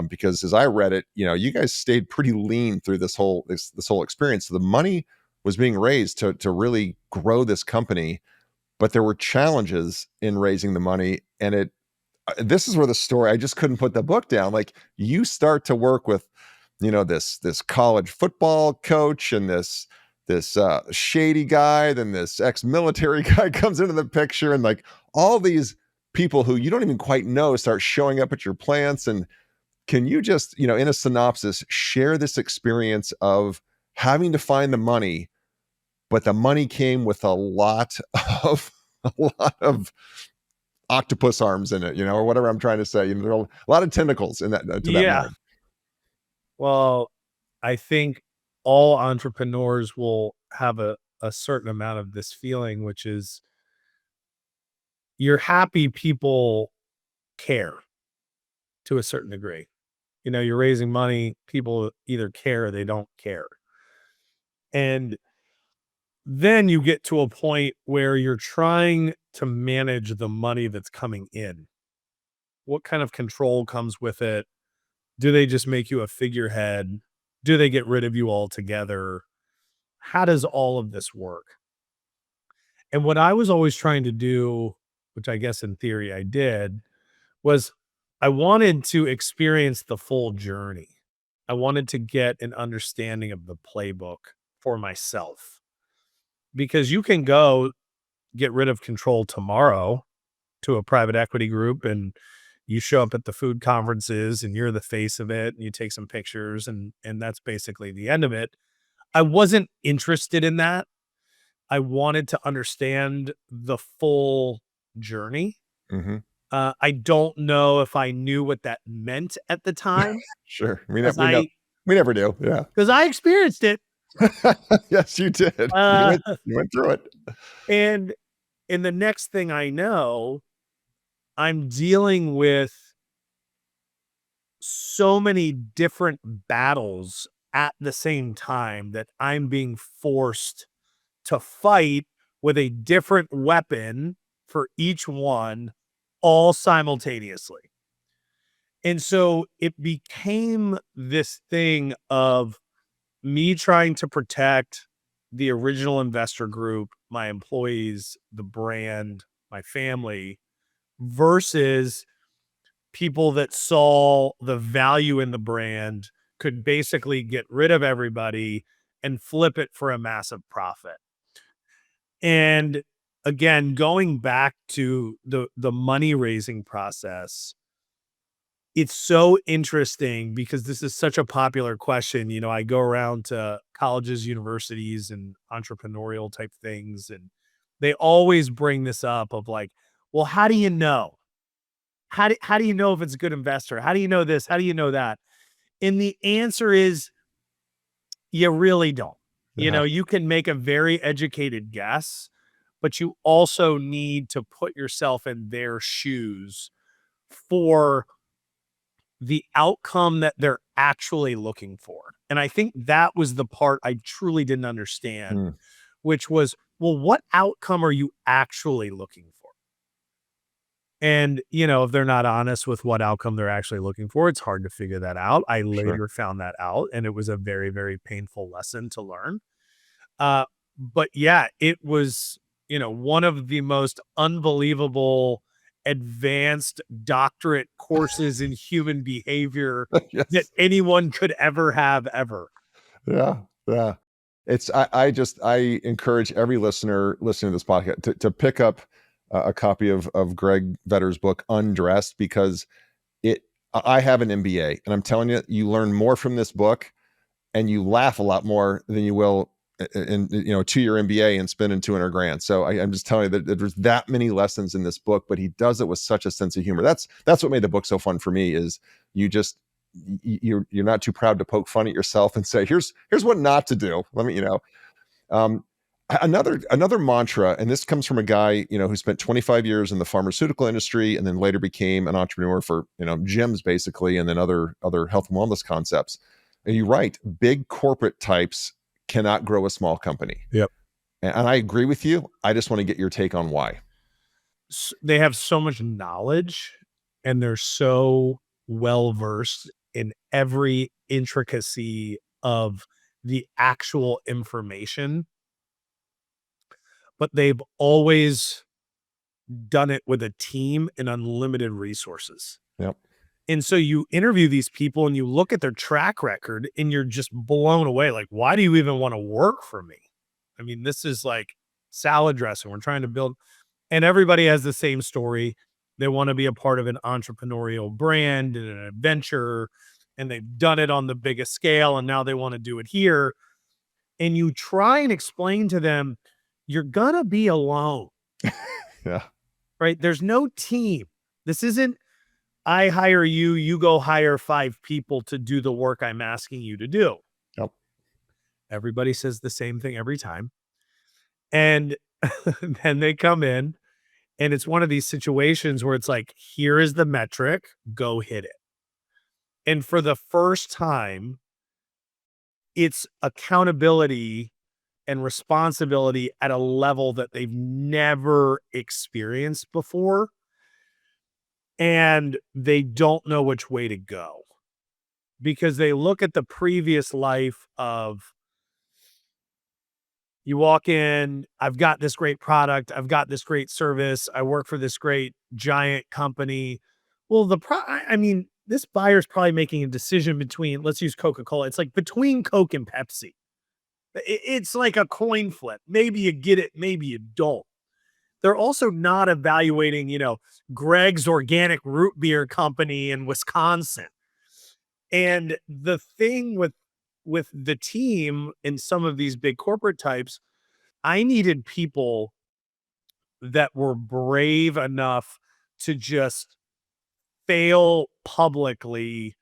Because as I read it, you guys stayed pretty lean through this whole experience. So the money was being raised to really grow this company, but there were challenges in raising the money. And this is where the story, I just couldn't put the book down. Like you start to work with, this college football coach and this shady guy, then this ex-military guy comes into the picture, and like all these people who you don't even quite know start showing up at your plants. And can you just, in a synopsis, share this experience of having to find the money, but the money came with of a lot of octopus arms in it, or whatever I'm trying to say. There are a lot of tentacles in that to that Yeah. money. Well, I think all entrepreneurs will have a certain amount of this feeling, which is you're happy people care to a certain degree. You're raising money, people either care or they don't care. And then you get to a point where you're trying to manage the money that's coming in. What kind of control comes with it? Do they just make you a figurehead? Do they get rid of you altogether? How does all of this work? And what I was always trying to do, which I guess in theory I did, was I wanted to experience the full journey. I wanted to get an understanding of the playbook for myself because you can go get rid of control tomorrow to a private equity group and you show up at the food conferences and you're the face of it and you take some pictures and that's basically the end of it. I wasn't interested in that. I wanted to understand the full journey. Hmm. I don't know if I knew what that meant at the time Sure. because I We never do. Yeah. because I experienced it. Yes, you did. Uh, You went through it. and in the next thing I know, I'm dealing with so many different battles at the same time that I'm being forced to fight with a different weapon for each one all simultaneously. And so it became this thing of me trying to protect the original investor group, my employees, the brand, my family, versus people that saw the value in the brand, could basically get rid of everybody and flip it for a massive profit. And again, going back to the money raising process, It's so interesting because this is such a popular question. You know, I go around to colleges, universities, and entrepreneurial type things, and they always bring this up of like, well, how do you know? How do you know if it's a good investor? How do you know this? How do you know that? And the answer is you really don't. You Yeah, know, you can make a very educated guess, but you also need to put yourself in their shoes for the outcome that they're actually looking for. And I think that was the part I truly didn't understand, mm, which was, well, what outcome are you actually looking for? And, you know, if they're not honest with what outcome they're actually looking for, it's hard to figure that out. I sure. later found that out, and it was a very, very painful lesson to learn. Uh, but yeah, it was, you know, one of the most unbelievable advanced doctorate courses in human behavior that Yes. anyone could ever have ever. Yeah, yeah. I encourage every listener listening to this podcast to pick up a copy of Greg Vetter's book Undressed, because it I have an MBA, and I'm telling you, you learn more from this book, and you laugh a lot more than you will in, you know, 2-year MBA and spending 200 grand. So I'm just telling you that there's that many lessons in this book, but he does it with such a sense of humor. That's what made the book so fun for me. Is you just you're not too proud to poke fun at yourself and say, here's what not to do. Let me, you know, um, another mantra, and this comes from a guy, you know, who spent 25 years in the pharmaceutical industry and then later became an entrepreneur for, you know, gyms basically, and then other health and wellness concepts. And you're right, big corporate types cannot grow a small company, Yep. and I agree with you. I just want to get your take on why. They have so much knowledge and they're so well versed in every intricacy of the actual information, but they've always done it with a team and unlimited resources. Yep. And so you interview these people and you look at their track record and you're just blown away. Like, why do you even want to work for me? I mean, this is like salad dressing. We're trying to build, and everybody has the same story. They want to be a part of an entrepreneurial brand and an adventure, and they've done it on the biggest scale, and now they want to do it here. And you try and explain to them, you're gonna be alone, Yeah. right? There's no team. This isn't I hire you, you go hire 5 people to do the work I'm asking you to do. Yep. Everybody says the same thing every time. And then they come in, and it's one of these situations where it's like, here is the metric, go hit it. And for the first time, it's accountability and responsibility at a level that they've never experienced before. And they don't know which way to go because they look at the previous life of you walk in, I've got this great product, I've got this great service, I work for this great giant company. Well, I mean, this buyer's probably making a decision between, let's use Coca-Cola. It's like between Coke and Pepsi. It's like a coin flip. Maybe you get it, maybe you don't. They're also not evaluating, you know, Greg's organic root beer company in Wisconsin. And the thing with the team in some of these big corporate types, I needed people that were brave enough to just fail publicly,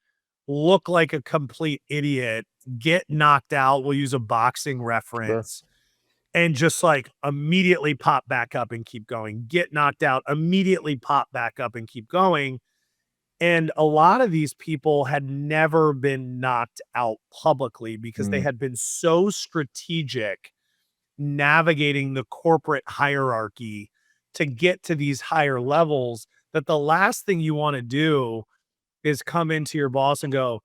look like a complete idiot, get knocked out. We'll use a boxing Sure. reference and just like immediately pop back up and keep going, get knocked out, immediately pop back up and keep going. And a lot of these people had never been knocked out publicly because they Mm, had been so strategic navigating the corporate hierarchy to get to these higher levels that the last thing you want to do is come into your boss and go,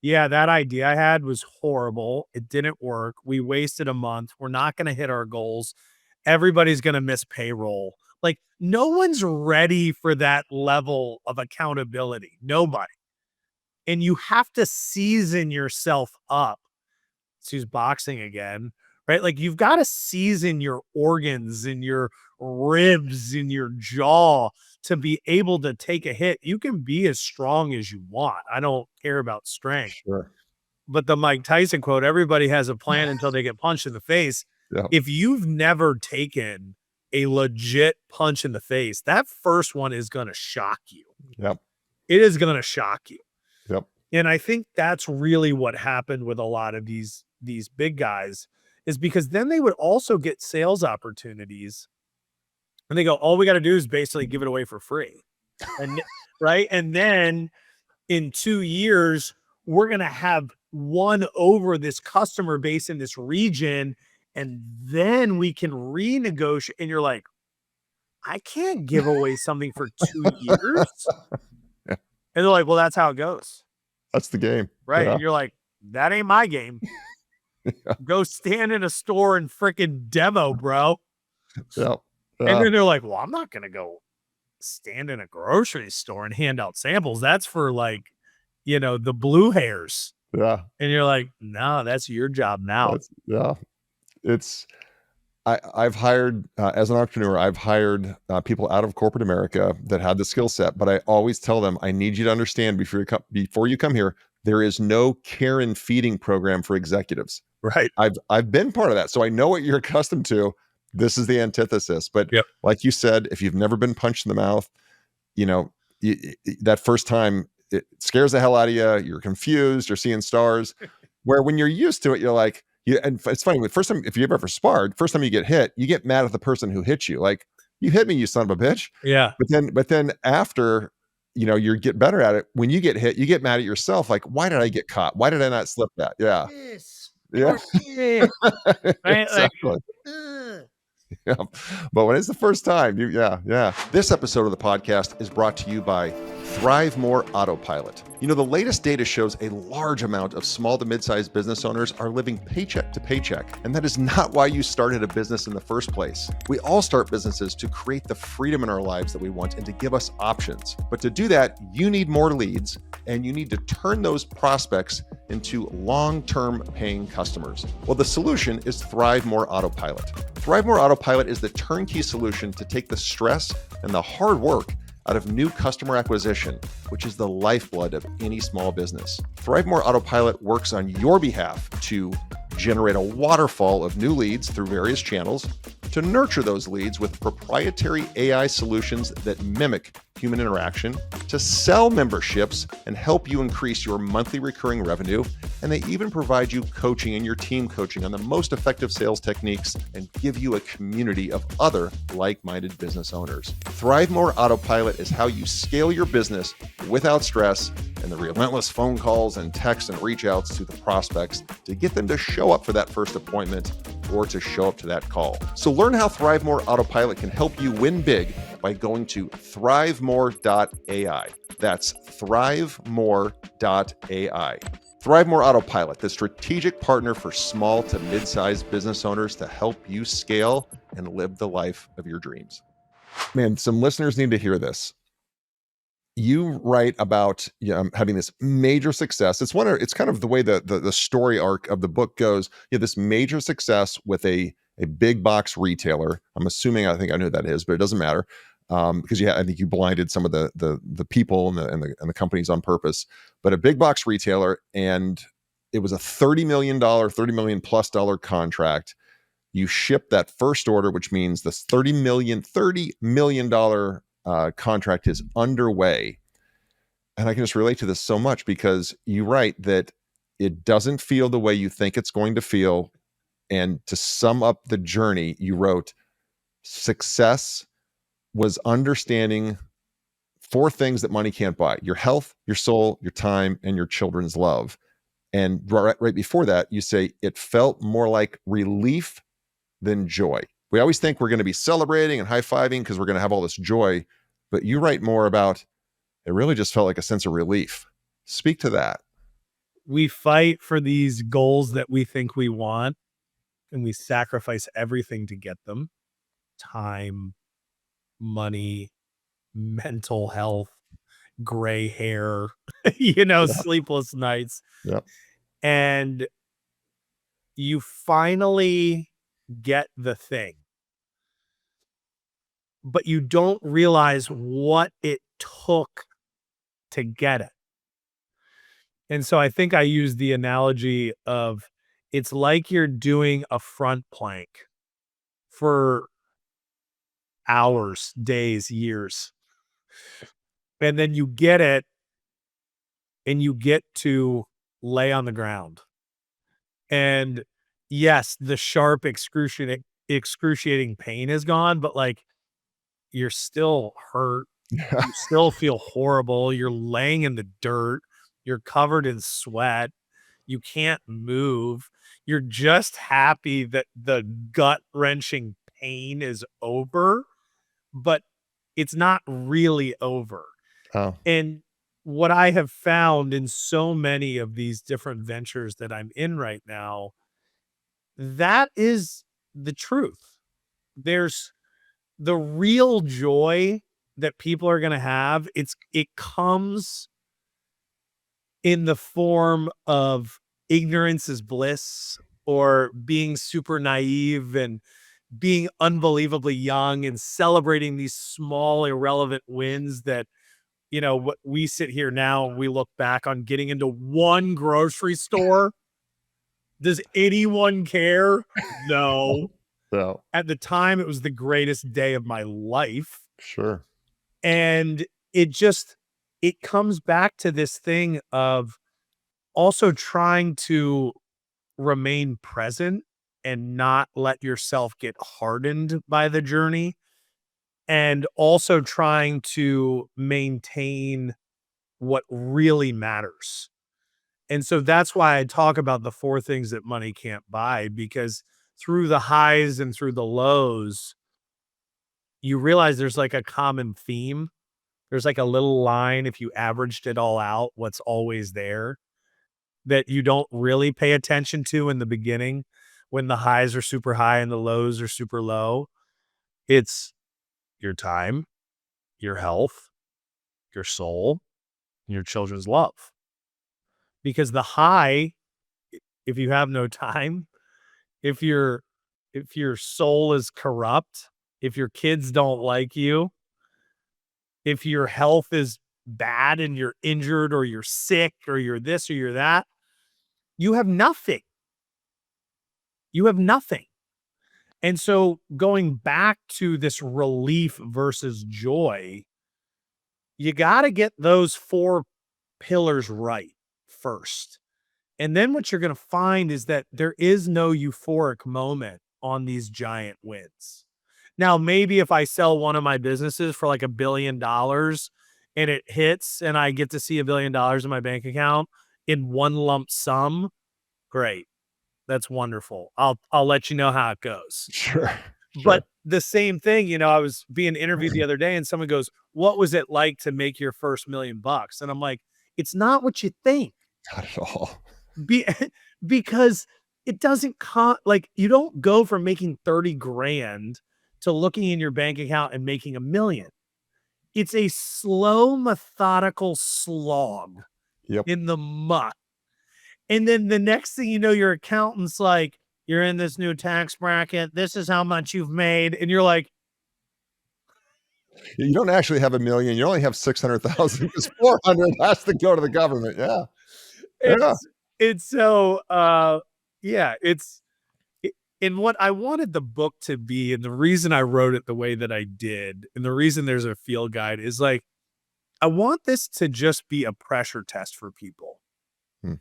yeah, that idea I had was horrible. It didn't work. We wasted a month. We're not going to hit our goals. Everybody's going to miss payroll. Like, no one's ready for that level of accountability. Nobody. And you have to season yourself up. Let's use boxing again, right? Like, you've got to season your organs and your ribs and your jaw to be able to take a hit. You can be as strong as you want. I don't care about strength. Sure. But the Mike Tyson quote, everybody has a plan until they get punched in the face. Yep. If you've never taken a legit punch in the face, that first one is going to shock you. Yep. It is going to shock you. Yep. And I think that's really what happened with a lot of these big guys, is because then they would also get sales opportunities and they go, all we got to do is basically give it away for free. And right. And then in 2 years, we're going to have won over this customer base in this region. And then we can renegotiate. And you're like, I can't give away something for 2 years. Yeah. And they're like, well, that's how it goes. That's the game. Right. Yeah. And you're like, that ain't my game. Yeah. Go stand in a store and freaking demo, bro. Yeah. And then they're like, well, I'm not going to go stand in a grocery store and hand out samples. That's for like, the blue hairs. Yeah. And you're like, no, that's your job now. I've hired, as an entrepreneur, I've hired people out of corporate America that had the skill set, but I always tell them, I need you to understand before you come here, there is no care and feeding program for executives. Right. I've been part of that. So I know what you're accustomed to. This is the antithesis. But like you said, if you've never been punched in the mouth, that first time, it scares the hell out of you. You're confused. You're seeing stars. Where when you're used to it, you're like, and it's funny. The first time, if you've ever sparred, first time you get hit, you get mad at the person who hit you. Like, you hit me, you son of a bitch. Yeah. But then after, you get better at it. When you get hit, you get mad at yourself. Like, why did I get caught? Why did I not slip that? Yeah. Yeah. Right? Exactly. Yeah. But when it's the first time, yeah. This episode of the podcast is brought to you by ThriveMore Autopilot. The latest data shows a large amount of small to mid-sized business owners are living paycheck to paycheck. And that is not why you started a business in the first place. We all start businesses to create the freedom in our lives that we want and to give us options. But to do that, you need more leads and you need to turn those prospects into long-term paying customers. Well, the solution is ThriveMore Autopilot. ThriveMore Autopilot is the turnkey solution to take the stress and the hard work out of new customer acquisition, which is the lifeblood of any small business. ThriveMore Autopilot works on your behalf to generate a waterfall of new leads through various channels, to nurture those leads with proprietary AI solutions that mimic human interaction, to sell memberships and help you increase your monthly recurring revenue, and they even provide you coaching and your team coaching on the most effective sales techniques and give you a community of other like-minded business owners. ThriveMore Autopilot is how you scale your business without stress and the relentless phone calls and texts and reach outs to the prospects to get them to show up for that first appointment or to show up to that call. So learn how ThriveMore Autopilot can help you win big by going to thrivemore.ai. That's thrivemore.ai. ThriveMore Autopilot, the strategic partner for small to mid-sized business owners to help you scale and live the life of your dreams. Man, some listeners need to hear this. You write about having this major success. It's kind of the way the story arc of the book goes. You have this major success with a big box retailer. I'm assuming, I think I know who that is, but it doesn't matter because I think you blinded some of the people and the companies on purpose. But a big box retailer, and it was a $30 million plus contract. You ship that first order, which means this $30 million contract is underway. And I can just relate to this so much because you write that it doesn't feel the way you think it's going to feel. And to sum up the journey, you wrote, success was understanding 4 things that money can't buy: your health, your soul, your time, and your children's love. And right before that, you say it felt more like relief than joy. We always think we're going to be celebrating and high-fiving because we're going to have all this joy. But you write more about it really just felt like a sense of relief. Speak to that. We fight for these goals that we think we want, and we sacrifice everything to get them. Time, money, mental health, gray hair, sleepless nights. Yeah. And you finally get the thing. but you don't realize what it took to get it. And so I think I use the analogy of it's like you're doing a front plank for hours, days, years, and then you get it and you get to lay on the ground. And yes, the sharp excruciating pain is gone, but like you're still hurt. Yeah. You still feel horrible. You're laying in the dirt. You're covered in sweat. You can't move. You're just happy that the gut-wrenching pain is over, but it's not really over. Oh, And what I have found in so many of these different ventures that I'm in right now, that is the truth. There's the real joy that people are gonna have, it comes in the form of ignorance is bliss or being super naive and being unbelievably young and celebrating these small irrelevant wins that, what we sit here now and we look back on getting into one grocery store. Does anyone care? No. so At the time, it was the greatest day of my life. sure. And it comes back to this thing of also trying to remain present and not let yourself get hardened by the journey, and also trying to maintain what really matters. And so that's why I talk about the 4 things that money can't buy, because through the highs and through the lows, you realize there's like a common theme. There's like a little line if you averaged it all out, what's always there that you don't really pay attention to in the beginning when the highs are super high and the lows are super low. It's your time, your health, your soul, and your children's love. Because the high, if you have no time, if your if your soul is corrupt, if your kids don't like you, if your health is bad and you're injured or you're sick or you're this or you're that, you have nothing. You have nothing. And so going back to this relief versus joy, you got to get those 4 pillars right first. And then what you're going to find is that there is no euphoric moment on these giant wins. Now, maybe if I sell one of my businesses for like $1 billion and it hits and I get to see $1 billion in my bank account in one lump sum, great. That's wonderful. I'll let you know how it goes. Sure. Sure. But the same thing, I was being interviewed the other day and someone goes, "What was it like to make your first $1,000,000?" And I'm like, "It's not what you think." Not at all. Be because it doesn't like, you don't go from making 30 grand to looking in your bank account and making 1,000,000. It's a slow, methodical slog Yep. in the muck. And then the next thing you know, your accountant's like, "You're in this new tax bracket. This is how much you've made." And you're like, You don't actually have 1,000,000, you only have 600,000 because 400 has to go to the government. Yeah. Yeah. it's it's so, yeah, it and what I wanted the book to be, and the reason I wrote it the way that I did, and the reason there's a field guide is like, I want this to just be a pressure test for people. Hmm.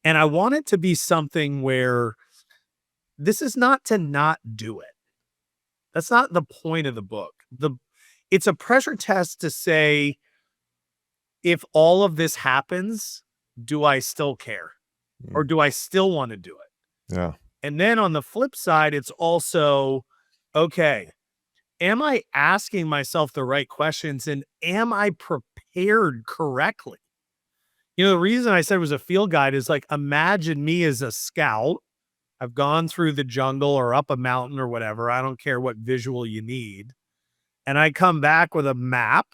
And I want it to be something where this is not to not do it. That's not the point of the book. It's a pressure test to say, if all of this happens, do I still care? Mm. Or do I still want to do it? Yeah. And then on the flip side, it's also, okay, am I asking myself the right questions and am I prepared correctly? The reason I said it was a field guide is like, imagine me as a scout. I've gone through the jungle or up a mountain or whatever. I don't care what visual you need. And I come back with a map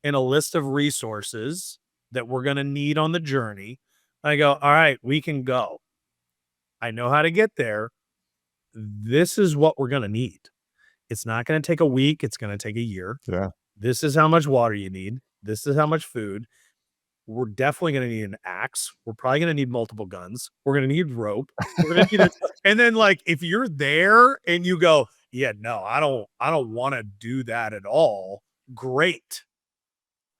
and a list of resources that we're going to need on the journey. I go, all right, we can go. I know how to get there. This is what we're going to need. It's not going to take a week. It's going to take a year. Yeah. This is how much water you need. This is how much food. We're definitely going to need an axe. We're probably going to need multiple guns. We're going to need rope. We're going to need and then like, if you're there and you go, yeah, no, I don't want to do that at all. Great.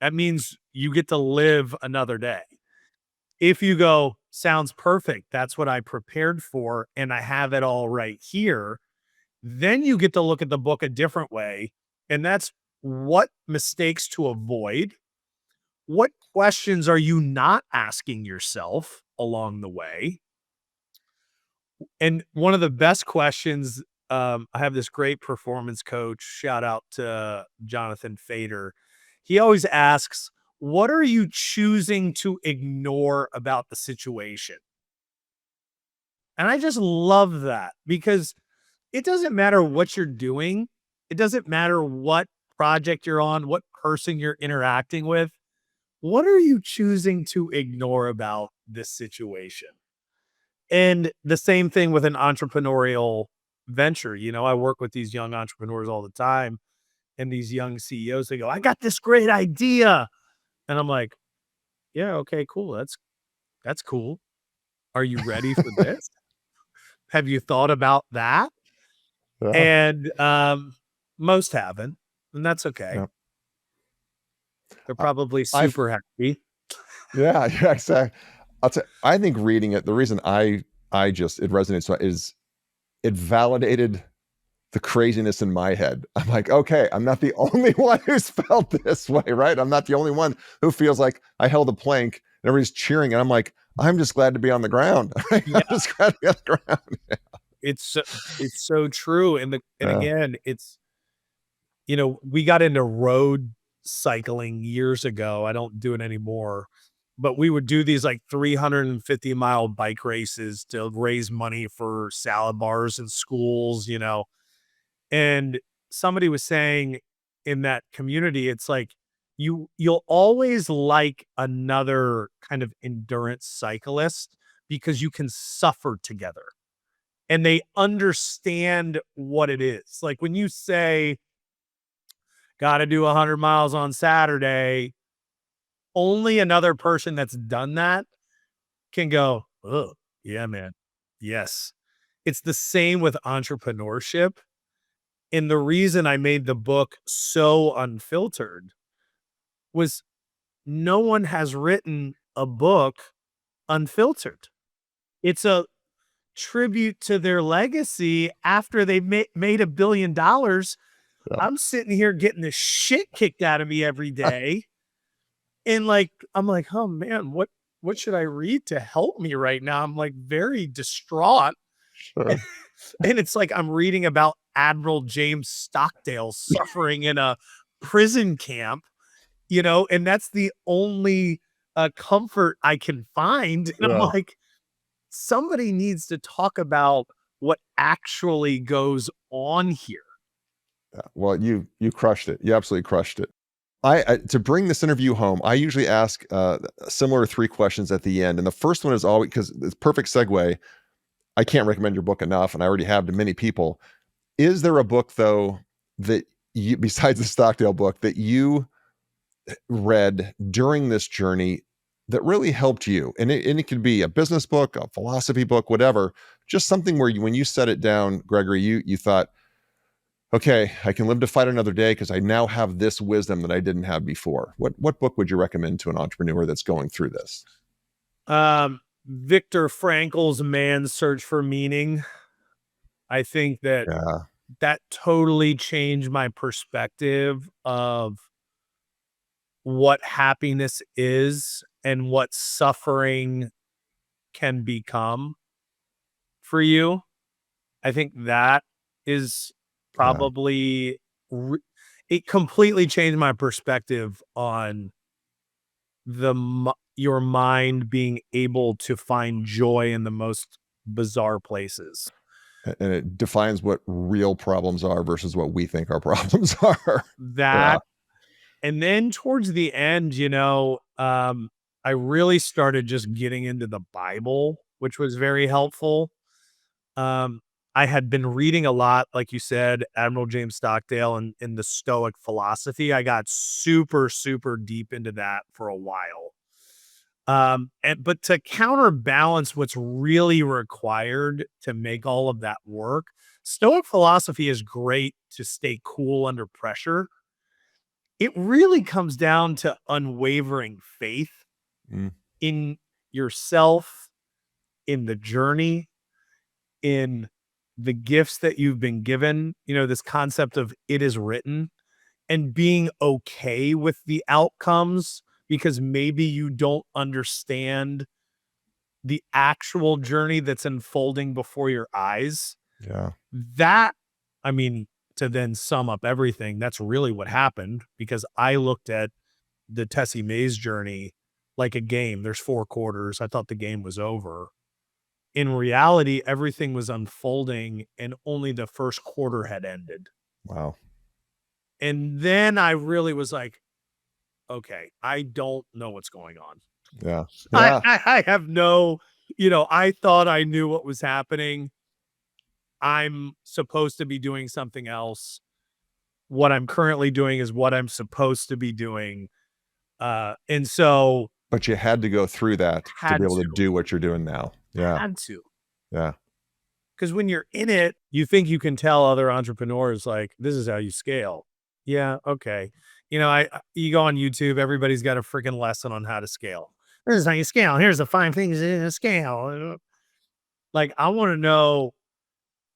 That means you get to live another day. If you go, sounds perfect. That's what I prepared for. And I have it all right here. Then you get to look at the book a different way. And that's what mistakes to avoid. What questions are you not asking yourself along the way? And one of the best questions, I have this great performance coach, shout out to Jonathan Fader. He always asks, what are you choosing to ignore about the situation? And I just love that because it doesn't matter what you're doing. It doesn't matter what project you're on, what person you're interacting with. What are you choosing to ignore about this situation? And the same thing with an entrepreneurial venture. I work with these young entrepreneurs all the time and these young CEOs. They go, I got this great idea. And I'm like, yeah, okay, cool. That's cool. Are you ready for this? Have you thought about that? Yeah. And most haven't, and that's okay. Yeah. They're I, probably I've super happy. Yeah, yeah, exactly. I think reading it, the reason I just it resonates so is it validated the craziness in my head. I'm like, okay, I'm not the only one who's felt this way, right? I'm not the only one who feels like I held a plank and everybody's cheering, and I'm like, I'm just glad to be on the ground. Right? Yeah, I'm just glad to be on the ground. it's so true. And Yeah, again, we got into road cycling years ago. I don't do it anymore, but we would do these like 350-mile bike races to raise money for salad bars in schools. And somebody was saying in that community, it's like you'll always like another kind of endurance cyclist because you can suffer together and they understand what it is. Like when you say, got to do 100 miles on Saturday, only another person that's done that can go, oh, yeah, man. Yes. It's the same with entrepreneurship. And the reason I made the book so unfiltered was no one has written a book unfiltered. It's a tribute to their legacy after they made $1 billion. yeah, I'm sitting here getting the shit kicked out of me every day. And like, I'm like, oh man, what should I read to help me right now? I'm like very distraught. sure. And it's like I'm reading about Admiral James Stockdale suffering in a prison camp, and that's the only comfort I can find. And I'm Yeah. like, somebody needs to talk about what actually goes on here. Yeah. Well, you crushed it. You absolutely crushed it. I to bring this interview home, I usually ask similar three questions at the end, and the first one is always because it's perfect segue. I can't recommend your book enough, and I already have to many people. Is there a book though that you, besides the Stockdale book, that you read during this journey that really helped you? And it could be a business book, a philosophy book, whatever. Just something where you, when you set it down, Gregory, you thought, okay, I can live to fight another day because I now have this wisdom that I didn't have before. What book would you recommend to an entrepreneur that's going through this? Viktor Frankl's Man's Search for Meaning. I think Yeah, that totally changed my perspective of what happiness is and what suffering can become for you. I think that is yeah. probably re- it completely changed my perspective on your mind being able to find joy in the most bizarre places. And it defines what real problems are versus what we think our problems are. Yeah, That and then towards the end, I really started just getting into the Bible, which was very helpful. Um, I had been reading a lot, like you said, Admiral James Stockdale and in the Stoic philosophy. I got super, super deep into that for a while. But to counterbalance what's really required to make all of that work, Stoic philosophy is great to stay cool under pressure. It really comes down to unwavering faith Mm, in yourself, in the journey, in the gifts that you've been given, this concept of it is written and being okay with the outcomes because maybe you don't understand the actual journey that's unfolding before your eyes. yeah. That, I mean, to then sum up everything, that's really what happened because I looked at the Tessemae's journey like a game. There's 4 quarters. I thought the game was over. In reality, everything was unfolding and only the first quarter had ended. Wow. And then I really was like, okay, I don't know what's going on. Yeah. I, Yeah. I, I have no, I thought I knew what was happening. I'm supposed to be doing something else. What I'm currently doing is what I'm supposed to be doing. And so But you had to go through that to be had able to to, do what you're doing now. Yeah. had to. Yeah. Because when you're in it, you think you can tell other entrepreneurs, like, this is how you scale. Yeah, okay. You go on YouTube, everybody's got a freaking lesson on how to scale. This is how you scale. Here's the 5 things to scale. Like, I want to know,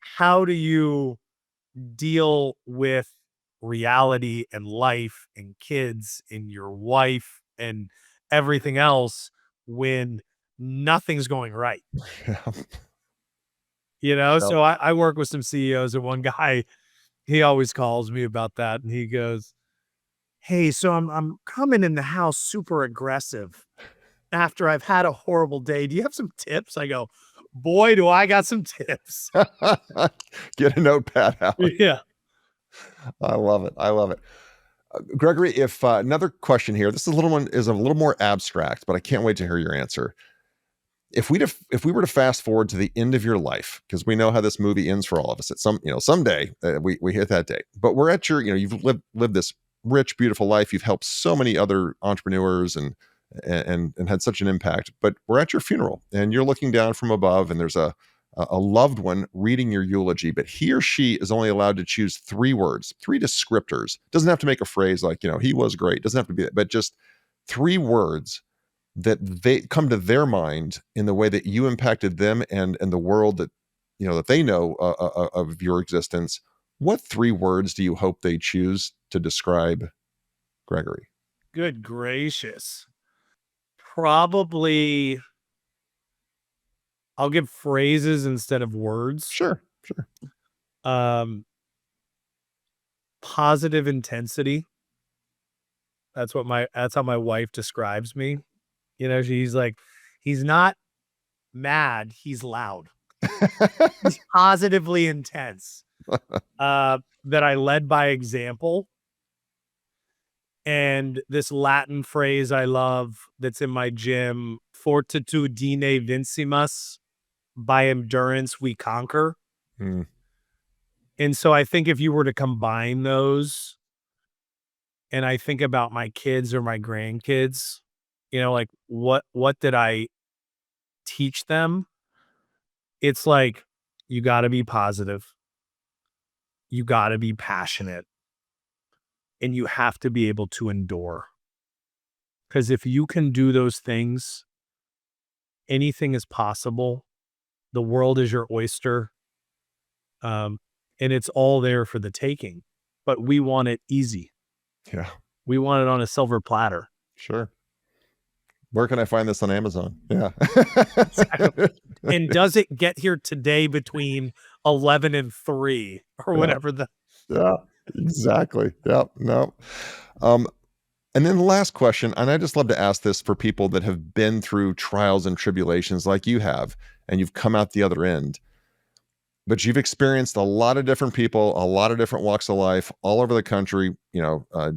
how do you deal with reality and life and kids and your wife and everything else when nothing's going right? Yeah. Yep. So I work with some CEOs, and one guy, he always calls me about that, and he goes, "Hey, so I'm coming in the house super aggressive after I've had a horrible day. Do you have some tips?" I go, "Boy, do I got some tips." Get a notepad out. Yeah. I love it. I love it. Gregory, if another question here, this is a little more abstract, but I can't wait to hear your answer. If we were to fast forward to the end of your life, because we know how this movie ends for all of us at someday we hit that day, but we're at your, you've lived this rich, beautiful life. You've helped so many other entrepreneurs and had such an impact, but we're at your funeral and you're looking down from above and there's a loved one reading your eulogy, but he or she is only allowed to choose 3 words, 3 descriptors. Doesn't have to make a phrase like, he was great. Doesn't have to be that, but just 3 words that they come to their mind in the way that you impacted them and the world that that they know of your existence. What 3 words do you hope they choose to describe Gregory? Good gracious. Probably I'll give phrases instead of words. Sure, sure. Um, Positive intensity. That's how my wife describes me. She's like, he's not mad, he's loud. He's positively intense. That I led by example. And this Latin phrase I love that's in my gym, fortitudine vincimus, by endurance we conquer. Mm, And so I think if you were to combine those, and I think about my kids or my grandkids, like what did I teach them? It's like, you got to be positive, you got to be passionate, and you have to be able to endure. Because if you can do those things, anything is possible. The world is your oyster, um, and it's all there for the taking. But we want it easy. yeah, We want it on a silver platter. sure. Where can I find this on Amazon? Yeah. And does it get here today between 11 and 3 or Yeah, whatever the yeah, exactly. Yeah, no. Um, and then the last question, and I just love to ask this for people that have been through trials and tribulations like you have, and you've come out the other end. But you've experienced a lot of different people, a lot of different walks of life, all over the country,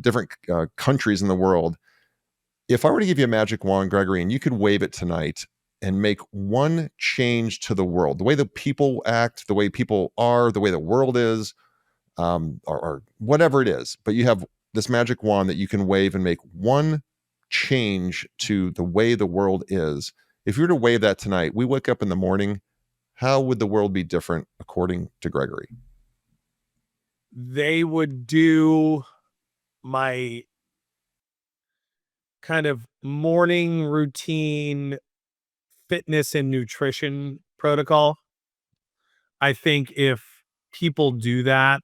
different countries in the world. If I were to give you a magic wand, Gregory, and you could wave it tonight, and make one change to the world, the way that people act, the way people are, the way the world is, or whatever it is, but you have this magic wand that you can wave and make one change to the way the world is. If you were to wave that tonight, we wake up in the morning, how would the world be different according to Gregory? They would do my kind of morning routine fitness and nutrition protocol. I think if people do that,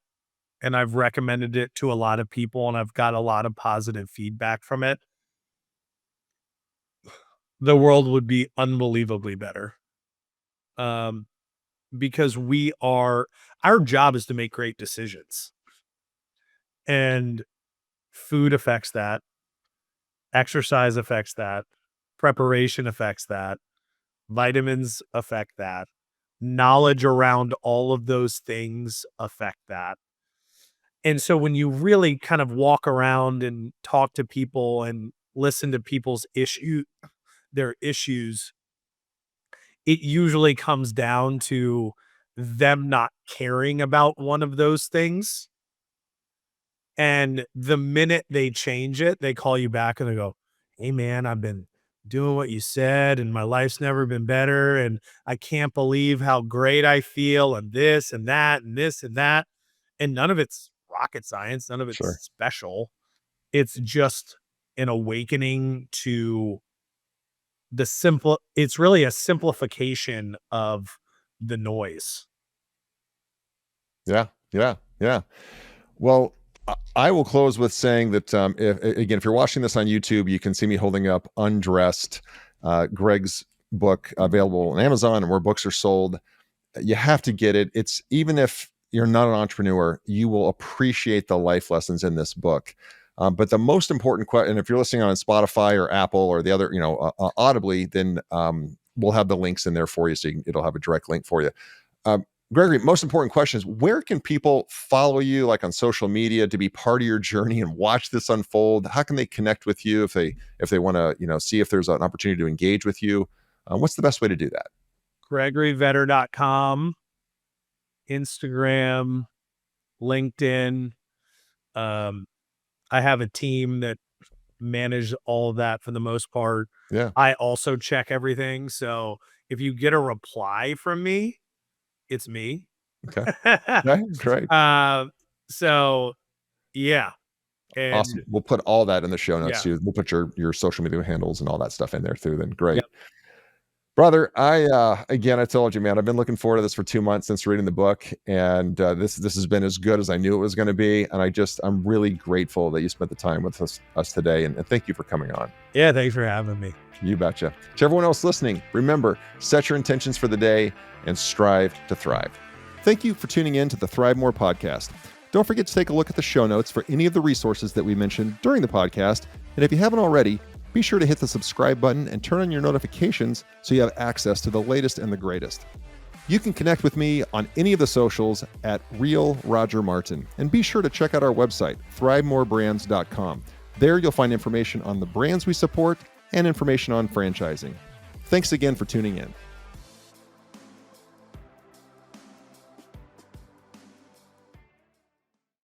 and I've recommended it to a lot of people and I've got a lot of positive feedback from it, the world would be unbelievably better. Um, because our job is to make great decisions, and food affects that, exercise affects that, preparation affects that, vitamins affect that, knowledge around all of those things affect that. And so when you really kind of walk around and talk to people and listen to their issues, it usually comes down to them not caring about one of those things. And the minute they change it, they call you back and they go, "Hey man, I've been doing what you said and my life's never been better. And I can't believe how great I feel and this and that and this and that." And none of it's rocket science. None of it's Sure. special. It's just an awakening to it's really a simplification of the noise. Yeah. Yeah. Yeah. Well, I will close with saying that if you're watching this on YouTube, you can see me holding up Undressed, Greg's book, available on Amazon and where books are sold. You have to get it. It's, even if you're not an entrepreneur, you will appreciate the life lessons in this book. But the most important question, and if you're listening on Spotify or Apple or the other, Audibly, then we'll have the links in there for you, so it'll have a direct link for you. Um, Gregory, most important question is, where can people follow you, like on social media, to be part of your journey and watch this unfold? How can they connect with you if they want to, see if there's an opportunity to engage with you? What's the best way to do that? GregoryVetter.com, Instagram, LinkedIn. Um, I have a team that manage all of that for the most part. Yeah. I also check everything. So if you get a reply from me, it's me. Okay. Okay. Great. uh, so yeah. Awesome. And We'll put all that in the show notes yeah. too. We'll put your social media handles and all that stuff in there too. Then great. Yep. Brother, I told you, man, I've been looking forward to this for 2 months since reading the book, and this has been as good as I knew it was going to be. And I'm really grateful that you spent the time with us today, and thank you for coming on. Yeah. Thanks for having me. You betcha. To everyone else listening, remember, set your intentions for the day and strive to thrive. Thank you for tuning in to the ThriveMore podcast. Don't forget to take a look at the show notes for any of the resources that we mentioned during the podcast. And if you haven't already, be sure to hit the subscribe button and turn on your notifications so you have access to the latest and the greatest. You can connect with me on any of the socials at Real Roger Martin. And be sure to check out our website, ThriveMoreBrands.com. There you'll find information on the brands we support and information on franchising. Thanks again for tuning in.